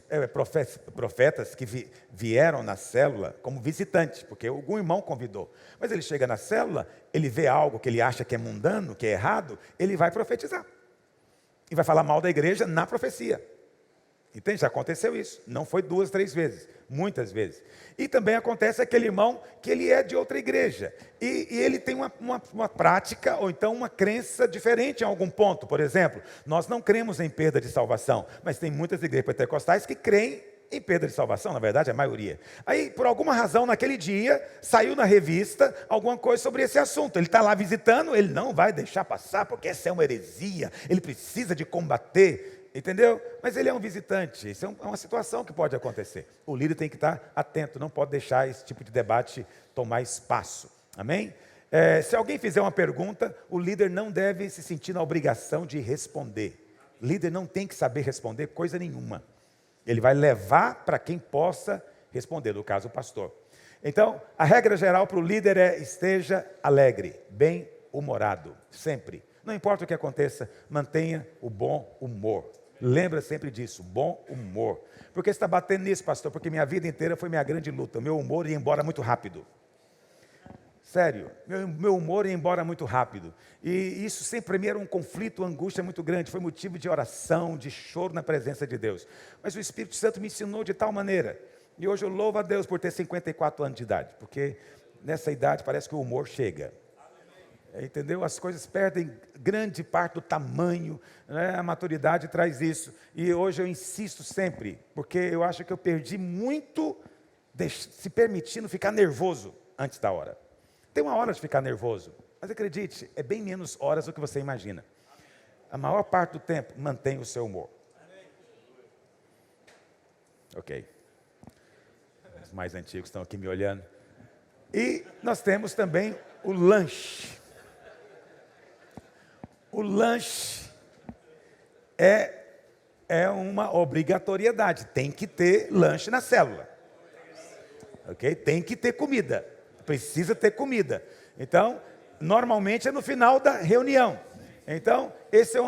Speaker 1: profetas que vieram na célula como visitantes, porque algum irmão convidou. Mas ele chega na célula, ele vê algo que ele acha que é mundano, que é errado, ele vai profetizar. E vai falar mal da igreja na profecia. Entende? Já aconteceu isso. Não foi 2, 3 vezes. Muitas vezes. E também acontece aquele irmão que ele é de outra igreja. E ele tem uma prática, ou então uma crença diferente em algum ponto. Por exemplo, nós não cremos em perda de salvação. Mas tem muitas igrejas pentecostais que creem em perda de salvação. Na verdade, a maioria. Aí, por alguma razão, naquele dia, saiu na revista alguma coisa sobre esse assunto. Ele está lá visitando, ele não vai deixar passar, porque essa é uma heresia. Ele precisa de combater. Entendeu? Mas ele é um visitante, isso é uma situação que pode acontecer. O líder tem que estar atento, não pode deixar esse tipo de debate tomar espaço. Amém? Se alguém fizer uma pergunta, o líder não deve se sentir na obrigação de responder. O líder não tem que saber responder coisa nenhuma. Ele vai levar para quem possa responder, no caso o pastor. Então, a regra geral para o líder é: esteja alegre, bem-humorado, sempre. Não importa o que aconteça, mantenha o bom humor. Lembra sempre disso, bom humor. Por que você está batendo nisso, pastor? Porque minha vida inteira foi minha grande luta. Meu humor ia embora muito rápido. Sério, meu humor ia embora muito rápido. E isso sempre para mim era um conflito, uma angústia muito grande. Foi motivo de oração, de choro na presença de Deus. Mas o Espírito Santo me ensinou de tal maneira. E hoje eu louvo a Deus por ter 54 anos de idade. Porque nessa idade parece que o humor chega. Entendeu? As coisas perdem grande parte do tamanho, né? A maturidade traz isso. E hoje eu insisto sempre, porque eu acho que eu perdi muito se permitindo ficar nervoso antes da hora. Tem uma hora de ficar nervoso, mas acredite, é bem menos horas do que você imagina. A maior parte do tempo, mantenha o seu humor. Ok. Os mais antigos estão aqui me olhando. E nós temos também o lanche. O lanche é uma obrigatoriedade. Tem que ter lanche na célula. Ok? Tem que ter comida. Precisa ter comida. Então, normalmente é no final da reunião. Então, esse é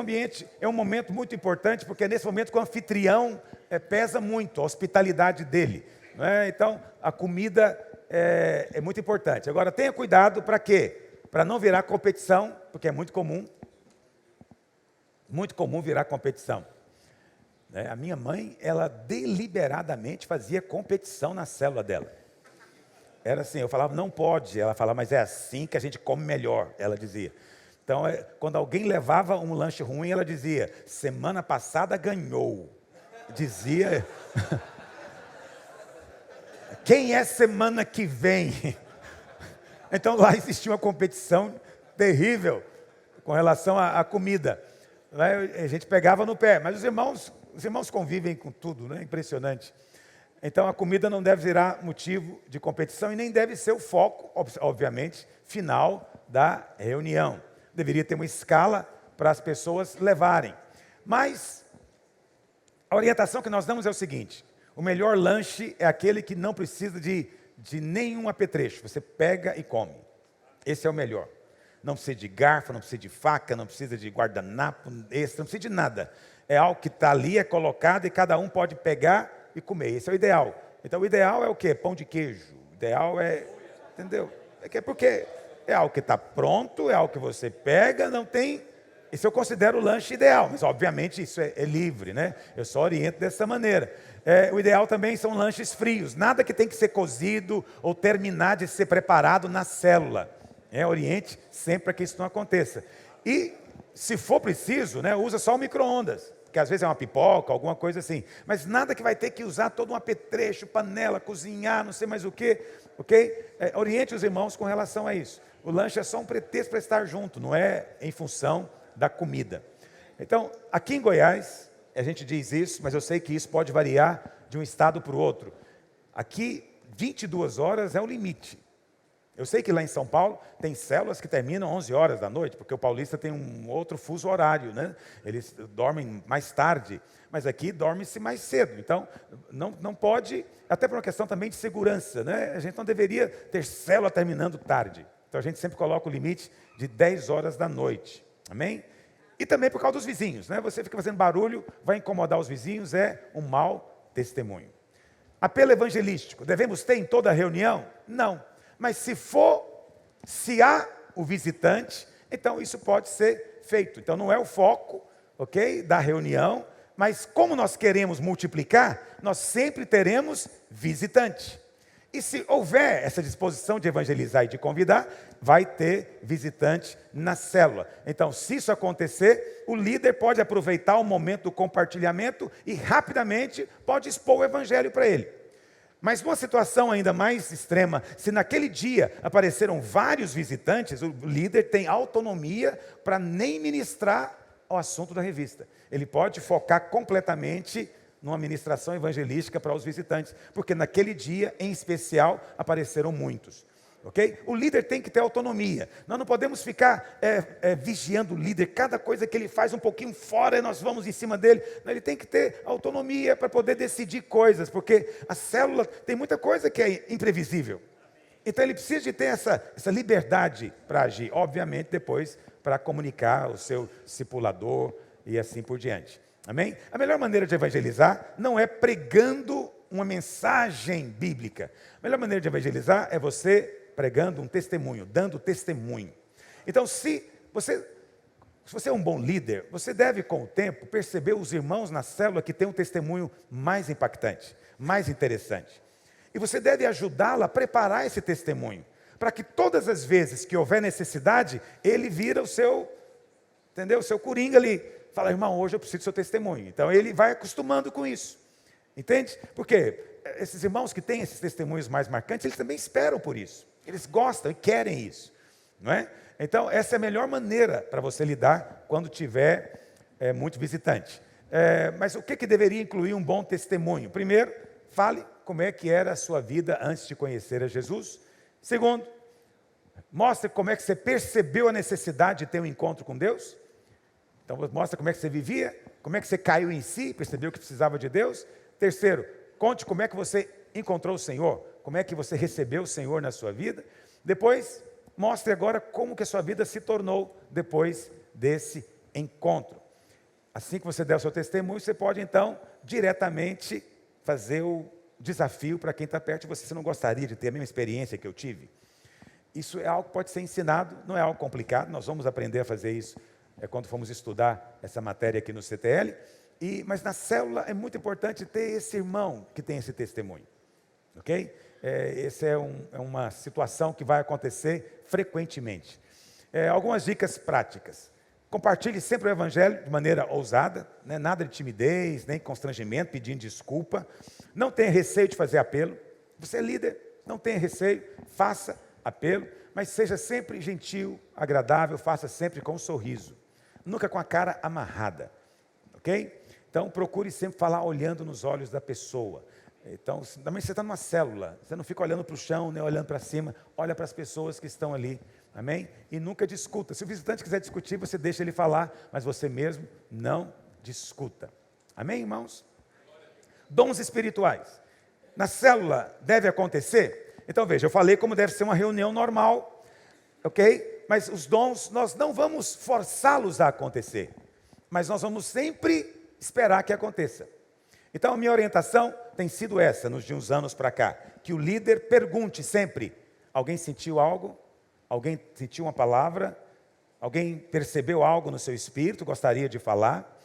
Speaker 1: um momento muito importante, porque é nesse momento que o anfitrião pesa muito, a hospitalidade dele. Não é? Então, a comida é muito importante. Agora, tenha cuidado para quê? Para não virar competição, porque é muito comum virar competição. A minha mãe, ela deliberadamente fazia competição na célula dela. Era assim, eu falava, não pode. Ela falava, mas é assim que a gente come melhor, ela dizia. Então, quando alguém levava um lanche ruim, ela dizia, semana passada ganhou. Dizia, quem é semana que vem? Então, lá existia uma competição terrível com relação à comida. A gente pegava no pé, mas os irmãos convivem com tudo, né? Impressionante. Então a comida não deve virar motivo de competição e nem deve ser o foco, obviamente, final da reunião. Deveria ter uma escala para as pessoas levarem. Mas a orientação que nós damos é o seguinte: o melhor lanche é aquele que não precisa de nenhum apetrecho. Você pega e come. Esse é o melhor. Não precisa de garfo, não precisa de faca, não precisa de guardanapo extra, não precisa de nada. É algo que está ali, é colocado e cada um pode pegar e comer. Esse é o ideal. Então o ideal é o quê? Pão de queijo. O ideal é, entendeu? Porque é algo que está pronto, é algo que você pega, não tem... Isso eu considero o lanche ideal, mas obviamente isso é livre, né? Eu só oriento dessa maneira. O ideal também são lanches frios, nada que tem que ser cozido ou terminar de ser preparado na célula. Oriente sempre para que isso não aconteça. E se for preciso, né, usa só o micro-ondas, que às vezes é uma pipoca, alguma coisa assim. Mas nada que vai ter que usar todo um apetrecho, panela, cozinhar, não sei mais o quê, ok? Oriente os irmãos com relação a isso. O lanche é só um pretexto para estar junto, não é em função da comida. Então, aqui em Goiás, a gente diz isso, mas eu sei que isso pode variar de um estado para o outro. Aqui, 22 horas é o limite. Eu sei que lá em São Paulo tem células que terminam 11 horas da noite, porque o paulista tem um outro fuso horário, né? Eles dormem mais tarde, mas aqui dorme-se mais cedo. Então, não pode, até por uma questão também de segurança, né? A gente não deveria ter célula terminando tarde. Então, a gente sempre coloca o limite de 10 horas da noite. Amém? E também por causa dos vizinhos, né? Você fica fazendo barulho, vai incomodar os vizinhos, é um mau testemunho. Apelo evangelístico, devemos ter em toda reunião? Não. Mas se há o visitante, então isso pode ser feito. Então não é o foco, ok, da reunião, mas como nós queremos multiplicar, nós sempre teremos visitante. E se houver essa disposição de evangelizar e de convidar, vai ter visitante na célula. Então, se isso acontecer, o líder pode aproveitar o momento do compartilhamento e rapidamente pode expor o evangelho para ele. Mas numa situação ainda mais extrema, se naquele dia apareceram vários visitantes, o líder tem autonomia para nem ministrar o assunto da revista. Ele pode focar completamente numa ministração evangelística para os visitantes, porque naquele dia, em especial, apareceram muitos. Ok? O líder tem que ter autonomia. Nós não podemos ficar vigiando o líder, cada coisa que ele faz um pouquinho fora, nós vamos em cima dele. Não, ele tem que ter autonomia para poder decidir coisas, porque a célula tem muita coisa que é imprevisível. Então ele precisa de ter essa liberdade para agir, obviamente depois para comunicar o seu discipulador e assim por diante. Amém? A melhor maneira de evangelizar não é pregando uma mensagem bíblica. A melhor maneira de evangelizar é você pregando um testemunho, dando testemunho. Então, se você é um bom líder, você deve, com o tempo, perceber os irmãos na célula que têm um testemunho mais impactante, mais interessante. E você deve ajudá-lo a preparar esse testemunho, para que todas as vezes que houver necessidade, ele vira o seu, entendeu? O seu coringa ali. Fala, irmão, hoje eu preciso do seu testemunho. Então ele vai acostumando com isso. Entende? Porque esses irmãos que têm esses testemunhos mais marcantes, eles também esperam por isso. Eles gostam e querem isso. Não é? Então essa é a melhor maneira para você lidar quando tiver muito visitante. Mas o que deveria incluir um bom testemunho? Primeiro, fale como é que era a sua vida antes de conhecer a Jesus. Segundo, mostre como é que você percebeu a necessidade de ter um encontro com Deus. Então, mostra como é que você vivia, como é que você caiu em si, percebeu que precisava de Deus. Terceiro, conte como é que você encontrou o Senhor, como é que você recebeu o Senhor na sua vida. Depois, mostre agora como que a sua vida se tornou depois desse encontro. Assim que você der o seu testemunho, você pode então diretamente fazer o desafio para quem está perto de você. Você não gostaria de ter a mesma experiência que eu tive? Isso é algo que pode ser ensinado, não é algo complicado, nós vamos aprender a fazer isso quando formos estudar essa matéria aqui no CTL, mas na célula é muito importante ter esse irmão que tem esse testemunho, ok? Essa é uma situação que vai acontecer frequentemente. Algumas dicas práticas. Compartilhe sempre o evangelho de maneira ousada, né? Nada de timidez, nem constrangimento, pedindo desculpa. Não tenha receio de fazer apelo. Você é líder, não tenha receio, faça apelo, mas seja sempre gentil, agradável, faça sempre com um sorriso. Nunca com a cara amarrada, ok? Então, procure sempre falar olhando nos olhos da pessoa. Então, também você está numa célula, você não fica olhando para o chão, nem olhando para cima, olha para as pessoas que estão ali, amém? E nunca discuta. Se o visitante quiser discutir, você deixa ele falar, mas você mesmo não discuta. Amém, irmãos? Dons espirituais. Na célula deve acontecer? Então, veja, eu falei como deve ser uma reunião normal, ok? Mas os dons, nós não vamos forçá-los a acontecer, mas nós vamos sempre esperar que aconteça. Então, a minha orientação tem sido essa, nos de uns anos para cá, que o líder pergunte sempre: alguém sentiu algo? Alguém sentiu uma palavra? Alguém percebeu algo no seu espírito, gostaria de falar?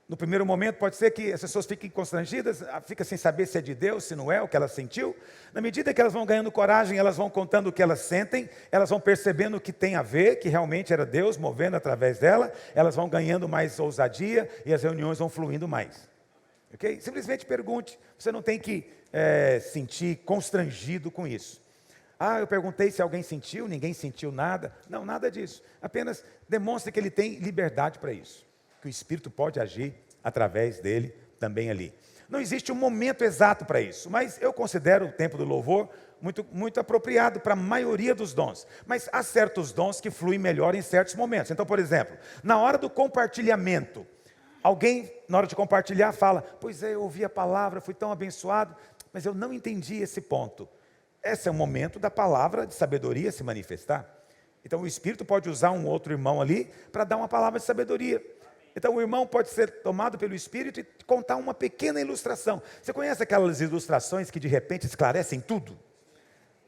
Speaker 1: No primeiro momento pode ser que as pessoas fiquem constrangidas, fiquem sem saber se é de Deus, se não é, o que ela sentiu. Na medida que elas vão ganhando coragem, elas vão contando o que elas sentem, elas vão percebendo o que tem a ver, que realmente era Deus movendo através dela, elas vão ganhando mais ousadia e as reuniões vão fluindo mais. Okay? Simplesmente pergunte, você não tem que sentir constrangido com isso. Eu perguntei se alguém sentiu, ninguém sentiu nada. Não, nada disso. Apenas demonstre que ele tem liberdade para isso, que o Espírito pode agir através dele também ali. Não existe um momento exato para isso, mas eu considero o tempo do louvor muito apropriado para a maioria dos dons. Mas há certos dons que fluem melhor em certos momentos. Então, por exemplo, na hora do compartilhamento, alguém, na hora de compartilhar, fala: pois é, eu ouvi a palavra, fui tão abençoado, mas eu não entendi esse ponto. Esse é o momento da palavra de sabedoria se manifestar. Então o Espírito pode usar um outro irmão ali para dar uma palavra de sabedoria. Então o irmão pode ser tomado pelo Espírito e contar uma pequena ilustração. Você conhece aquelas ilustrações que de repente esclarecem tudo?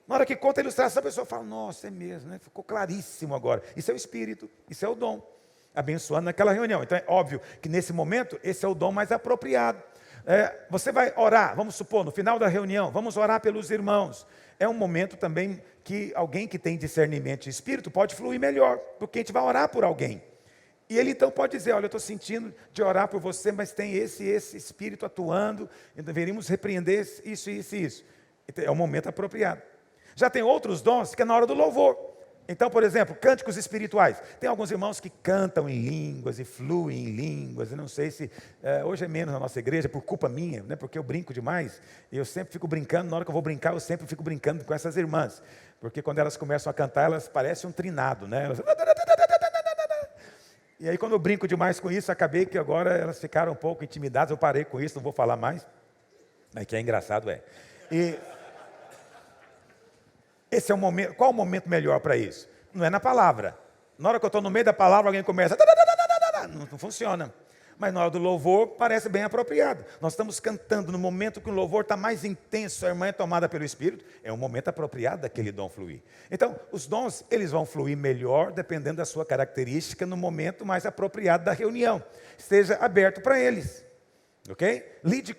Speaker 1: Na hora que conta a ilustração, a pessoa fala: nossa, é mesmo, né? Ficou claríssimo agora. Isso é o Espírito, isso é o dom, abençoando naquela reunião. Então é óbvio que nesse momento, esse é o dom mais apropriado. Você vai orar, vamos supor, no final da reunião, vamos orar pelos irmãos. É um momento também que alguém que tem discernimento de espírito pode fluir melhor, porque a gente vai orar por alguém. E ele então pode dizer: olha, eu estou sentindo de orar por você, mas tem esse espírito atuando, e deveríamos repreender isso, isso e isso. Então, é um momento apropriado. Já tem outros dons que é na hora do louvor. Então, por exemplo, cânticos espirituais. Tem alguns irmãos que cantam em línguas e fluem em línguas. Eu não sei se, hoje é menos na nossa igreja, por culpa minha, né, porque eu brinco demais. E eu sempre fico brincando, na hora que eu vou brincar, eu sempre fico brincando com essas irmãs. Porque quando elas começam a cantar, elas parecem um trinado, né? E aí quando eu brinco demais com isso, acabei que agora elas ficaram um pouco intimidadas. Eu parei com isso, não vou falar mais. Mas que é engraçado, E esse é o momento. Qual o momento melhor para isso? Não é na palavra. Na hora que eu estou no meio da palavra, alguém começa... Não funciona. Mas na hora do louvor, parece bem apropriado. Nós estamos cantando no momento que o louvor está mais intenso, a irmã é tomada pelo Espírito, é um momento apropriado daquele dom fluir. Então, os dons, eles vão fluir melhor, dependendo da sua característica, no momento mais apropriado da reunião. Esteja aberto para eles. Ok? Lide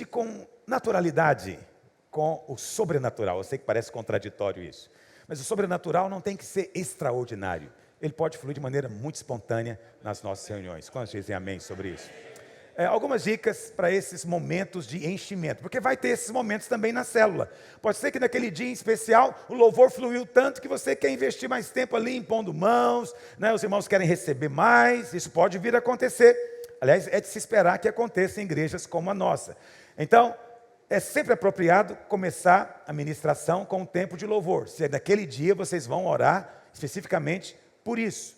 Speaker 1: com naturalidade, com o sobrenatural. Eu sei que parece contraditório isso, mas o sobrenatural não tem que ser extraordinário. Ele pode fluir de maneira muito espontânea nas nossas reuniões. Quantos dizem amém sobre isso? Algumas dicas para esses momentos de enchimento, porque vai ter esses momentos também na célula. Pode ser que naquele dia em especial o louvor fluiu tanto que você quer investir mais tempo ali impondo mãos, né? Os irmãos querem receber mais. Isso pode vir a acontecer. Aliás, é de se esperar que aconteça em igrejas como a nossa. Então, é sempre apropriado começar a ministração com um tempo de louvor. Se naquele dia vocês vão orar especificamente por isso.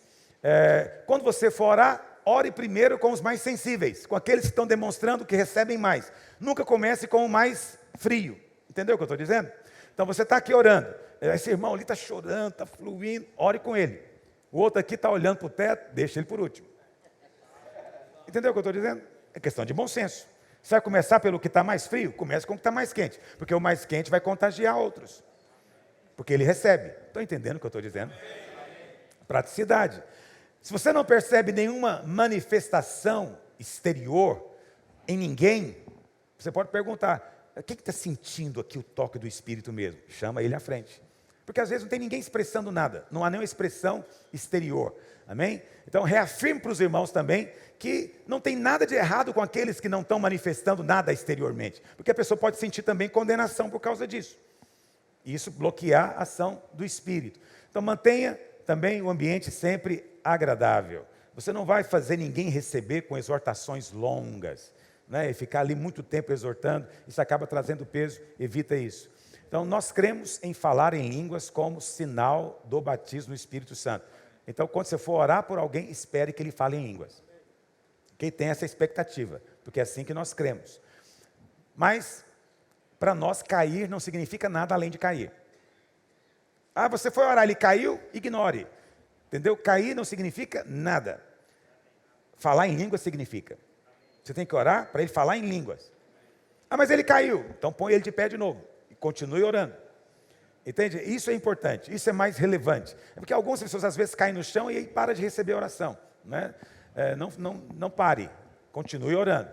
Speaker 1: Quando você for orar, ore primeiro com os mais sensíveis, com aqueles que estão demonstrando que recebem mais. Nunca comece com o mais frio. Entendeu o que eu estou dizendo? Então você está aqui orando. Esse irmão ali está chorando, está fluindo. Ore com ele. O outro aqui está olhando para o teto, deixa ele por último. Entendeu o que eu estou dizendo? É questão de bom senso. Você vai começar pelo que está mais frio? Comece com o que está mais quente. Porque o mais quente vai contagiar outros. Porque ele recebe. Estão entendendo o que eu estou dizendo? Praticidade. Se você não percebe nenhuma manifestação exterior em ninguém, você pode perguntar: o que está sentindo aqui o toque do Espírito mesmo? Chama ele à frente. Porque às vezes não tem ninguém expressando nada. Não há nenhuma expressão exterior. Amém? Então reafirme para os irmãos também que não tem nada de errado com aqueles que não estão manifestando nada exteriormente. Porque a pessoa pode sentir também condenação por causa disso. E isso bloquear a ação do Espírito. Então mantenha também o ambiente sempre agradável. Você não vai fazer ninguém receber com exortações longas, né? E ficar ali muito tempo exortando, isso acaba trazendo peso, evita isso. Então nós cremos em falar em línguas como sinal do batismo no Espírito Santo. Então quando você for orar por alguém, espere que ele fale em línguas. Quem tem essa expectativa, porque é assim que nós cremos. Mas para nós cair não significa nada além de cair. Ah, você foi orar, ele caiu, ignore. Entendeu? Cair não significa nada. Falar em línguas significa. Você tem que orar para ele falar em línguas. Ah, mas ele caiu. Então põe ele de pé de novo. E continue orando. Entende? Isso é importante. Isso é mais relevante. É porque algumas pessoas às vezes caem no chão e aí para de receber a oração. Né? Não pare. Continue orando.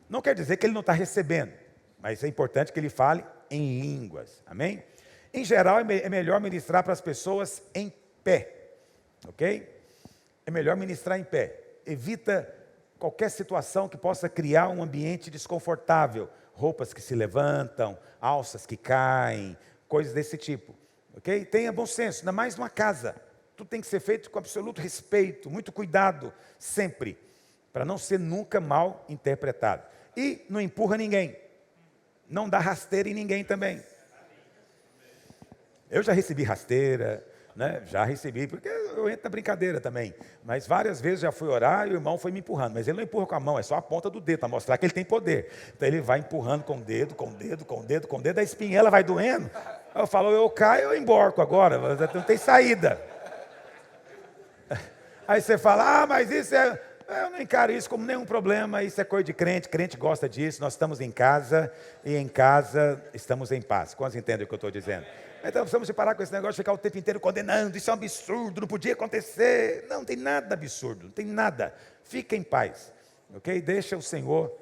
Speaker 1: Não quer dizer que ele não está recebendo. Mas é importante que ele fale em línguas. Amém? Em geral, é melhor ministrar para as pessoas em pé. Ok? É melhor ministrar em pé. Evita qualquer situação que possa criar um ambiente desconfortável. Roupas que se levantam, alças que caem, coisas desse tipo. Ok? Tenha bom senso, ainda mais numa casa. Tudo tem que ser feito com absoluto respeito, muito cuidado, sempre. Para não ser nunca mal interpretado. E não empurra ninguém. Não dá rasteira em ninguém também. Eu já recebi rasteira, né? Já recebi, porque eu entro na brincadeira também. Mas várias vezes já fui orar e o irmão foi me empurrando. Mas ele não empurra com a mão, é só a ponta do dedo, para mostrar que ele tem poder. Então ele vai empurrando com o dedo, a espinhela vai doendo. Eu falo, eu caio, eu emborco agora, não tem saída. Aí você fala, mas isso eu não encaro isso como nenhum problema, isso é coisa de crente gosta disso, nós estamos em casa, e em casa estamos em paz. Quantos entendem o que eu estou dizendo? Então precisamos parar com esse negócio de ficar o tempo inteiro condenando, isso é um absurdo, não podia acontecer. Não tem nada absurdo, não tem nada. Fica em paz, ok? Deixa o Senhor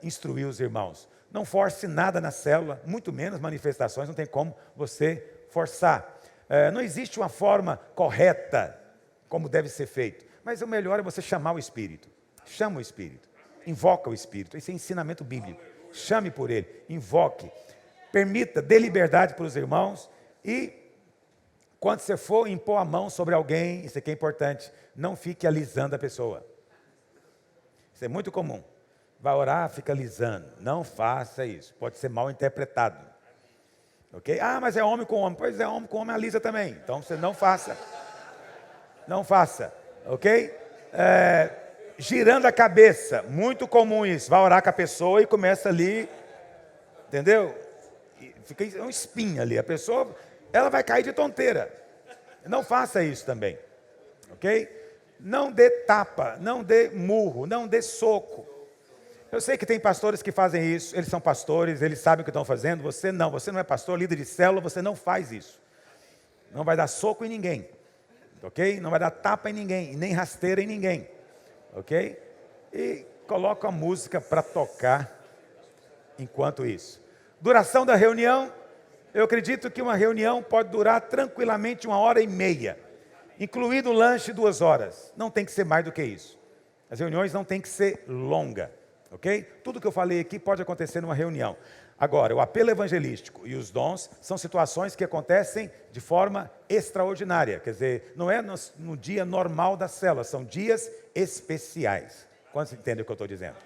Speaker 1: instruir os irmãos. Não force nada na célula, muito menos manifestações, não tem como você forçar. Não existe uma forma correta como deve ser feito, mas o melhor é você chamar o Espírito. Chama o Espírito, invoca o Espírito, esse é ensinamento bíblico. Chame por ele, invoque. Permita, dê liberdade para os irmãos e quando você for impor a mão sobre alguém, isso aqui é importante, não fique alisando a pessoa. Isso é muito comum. Vai orar, fica alisando. Não faça isso, pode ser mal interpretado. Ok? Ah, mas é homem com homem. Pois é, homem com homem alisa também. Então você não faça. Não faça, ok? Girando a cabeça, muito comum isso. Vai orar com a pessoa e começa ali, entendeu? Fica um espinho ali, a pessoa, ela vai cair de tonteira. Não faça isso também, ok? Não dê tapa, não dê murro, não dê soco. Eu sei que tem pastores que fazem isso, eles são pastores, eles sabem o que estão fazendo, você não é pastor, líder de célula, você não faz isso. Não vai dar soco em ninguém, ok? Não vai dar tapa em ninguém, nem rasteira em ninguém, ok? E coloca a música para tocar enquanto isso. Duração da reunião, eu acredito que uma reunião pode durar tranquilamente 1h30, incluído o lanche 2 horas. Não tem que ser mais do que isso. As reuniões não tem que ser longas, ok? Tudo que eu falei aqui pode acontecer numa reunião. Agora, o apelo evangelístico e os dons são situações que acontecem de forma extraordinária. Quer dizer, não é no dia normal da célula, são dias especiais. Quantos entendem o que eu estou dizendo?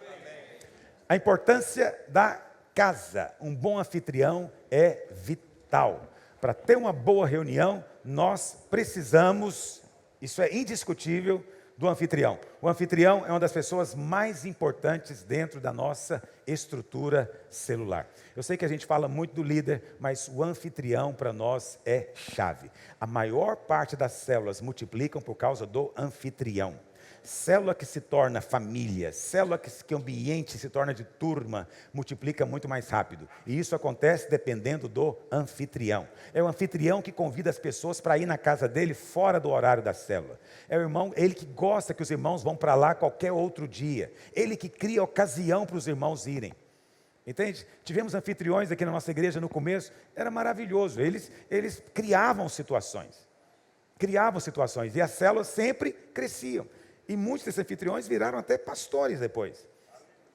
Speaker 1: A importância da casa, um bom anfitrião é vital. Para ter uma boa reunião, nós precisamos, isso é indiscutível, do anfitrião. O anfitrião é uma das pessoas mais importantes dentro da nossa estrutura celular. Eu sei que a gente fala muito do líder, mas o anfitrião para nós é chave. A maior parte das células multiplicam por causa do anfitrião. Célula que se torna família, célula que o ambiente se torna de turma, multiplica muito mais rápido. E isso acontece dependendo do anfitrião. É o anfitrião que convida as pessoas para ir na casa dele fora do horário da célula. É o irmão, ele que gosta que os irmãos vão para lá qualquer outro dia. Ele que cria ocasião para os irmãos irem. Entende? Tivemos anfitriões aqui na nossa igreja no começo, era maravilhoso. Eles criavam situações. E as células sempre cresciam. E muitos desses anfitriões viraram até pastores depois.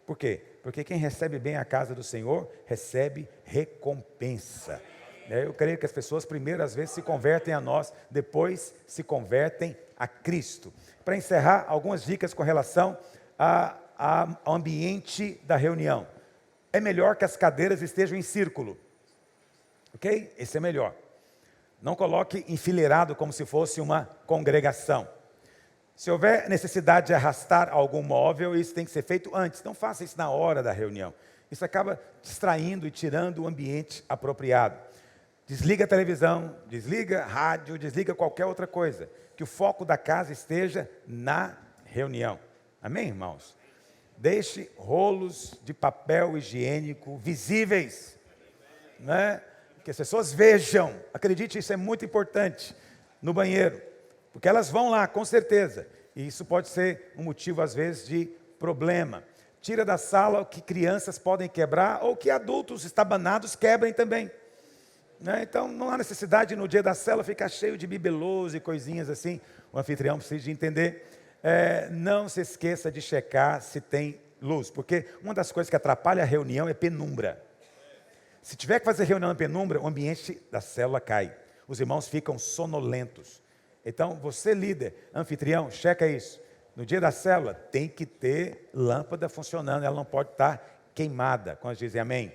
Speaker 1: Por quê? Porque quem recebe bem a casa do Senhor, recebe recompensa. Eu creio que as pessoas primeiro às vezes se convertem a nós, depois se convertem a Cristo. Para encerrar, algumas dicas com relação ao ambiente da reunião. É melhor que as cadeiras estejam em círculo. Ok? Esse é melhor. Não coloque enfileirado como se fosse uma congregação. Se houver necessidade de arrastar algum móvel, isso tem que ser feito antes. Não faça isso na hora da reunião. Isso acaba distraindo e tirando o ambiente apropriado. Desliga a televisão, desliga a rádio, desliga qualquer outra coisa. Que o foco da casa esteja na reunião. Amém, irmãos? Deixe rolos de papel higiênico visíveis, né? Que as pessoas vejam. Acredite, isso é muito importante no banheiro, porque elas vão lá, com certeza. E isso pode ser um motivo, às vezes, de problema. Tira da sala o que crianças podem quebrar ou que adultos estabanados quebrem também. Né? Então, não há necessidade no dia da célula ficar cheio de bibelôs e coisinhas assim. O anfitrião precisa de entender. Não se esqueça de checar se tem luz, porque uma das coisas que atrapalha a reunião é penumbra. Se tiver que fazer reunião em penumbra, o ambiente da célula cai. Os irmãos ficam sonolentos. Então, você líder, anfitrião, checa isso. No dia da célula, tem que ter lâmpada funcionando, ela não pode estar queimada. Quando dizem amém?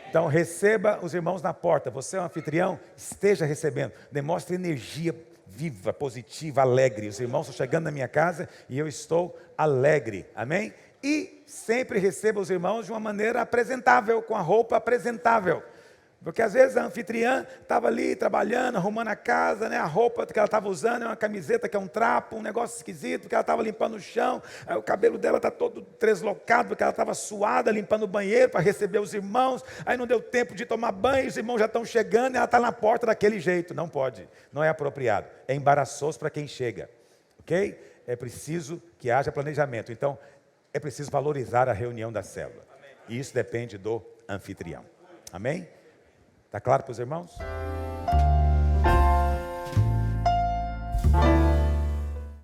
Speaker 1: Então, receba os irmãos na porta. Você é um anfitrião, esteja recebendo. Demonstre energia viva, positiva, alegre. Os irmãos estão chegando na minha casa e eu estou alegre. Amém? E sempre receba os irmãos de uma maneira apresentável, com a roupa apresentável. Porque às vezes a anfitriã estava ali trabalhando, arrumando a casa, né? A roupa que ela estava usando é uma camiseta que é um trapo, um negócio esquisito, porque ela estava limpando o chão, aí o cabelo dela está todo deslocado, porque ela estava suada, limpando o banheiro para receber os irmãos, aí não deu tempo de tomar banho, os irmãos já estão chegando e ela está na porta daquele jeito. Não pode, não é apropriado, é embaraçoso para quem chega, ok? É preciso que haja planejamento, então é preciso valorizar a reunião da célula, e isso depende do anfitrião, amém? Está claro para os irmãos?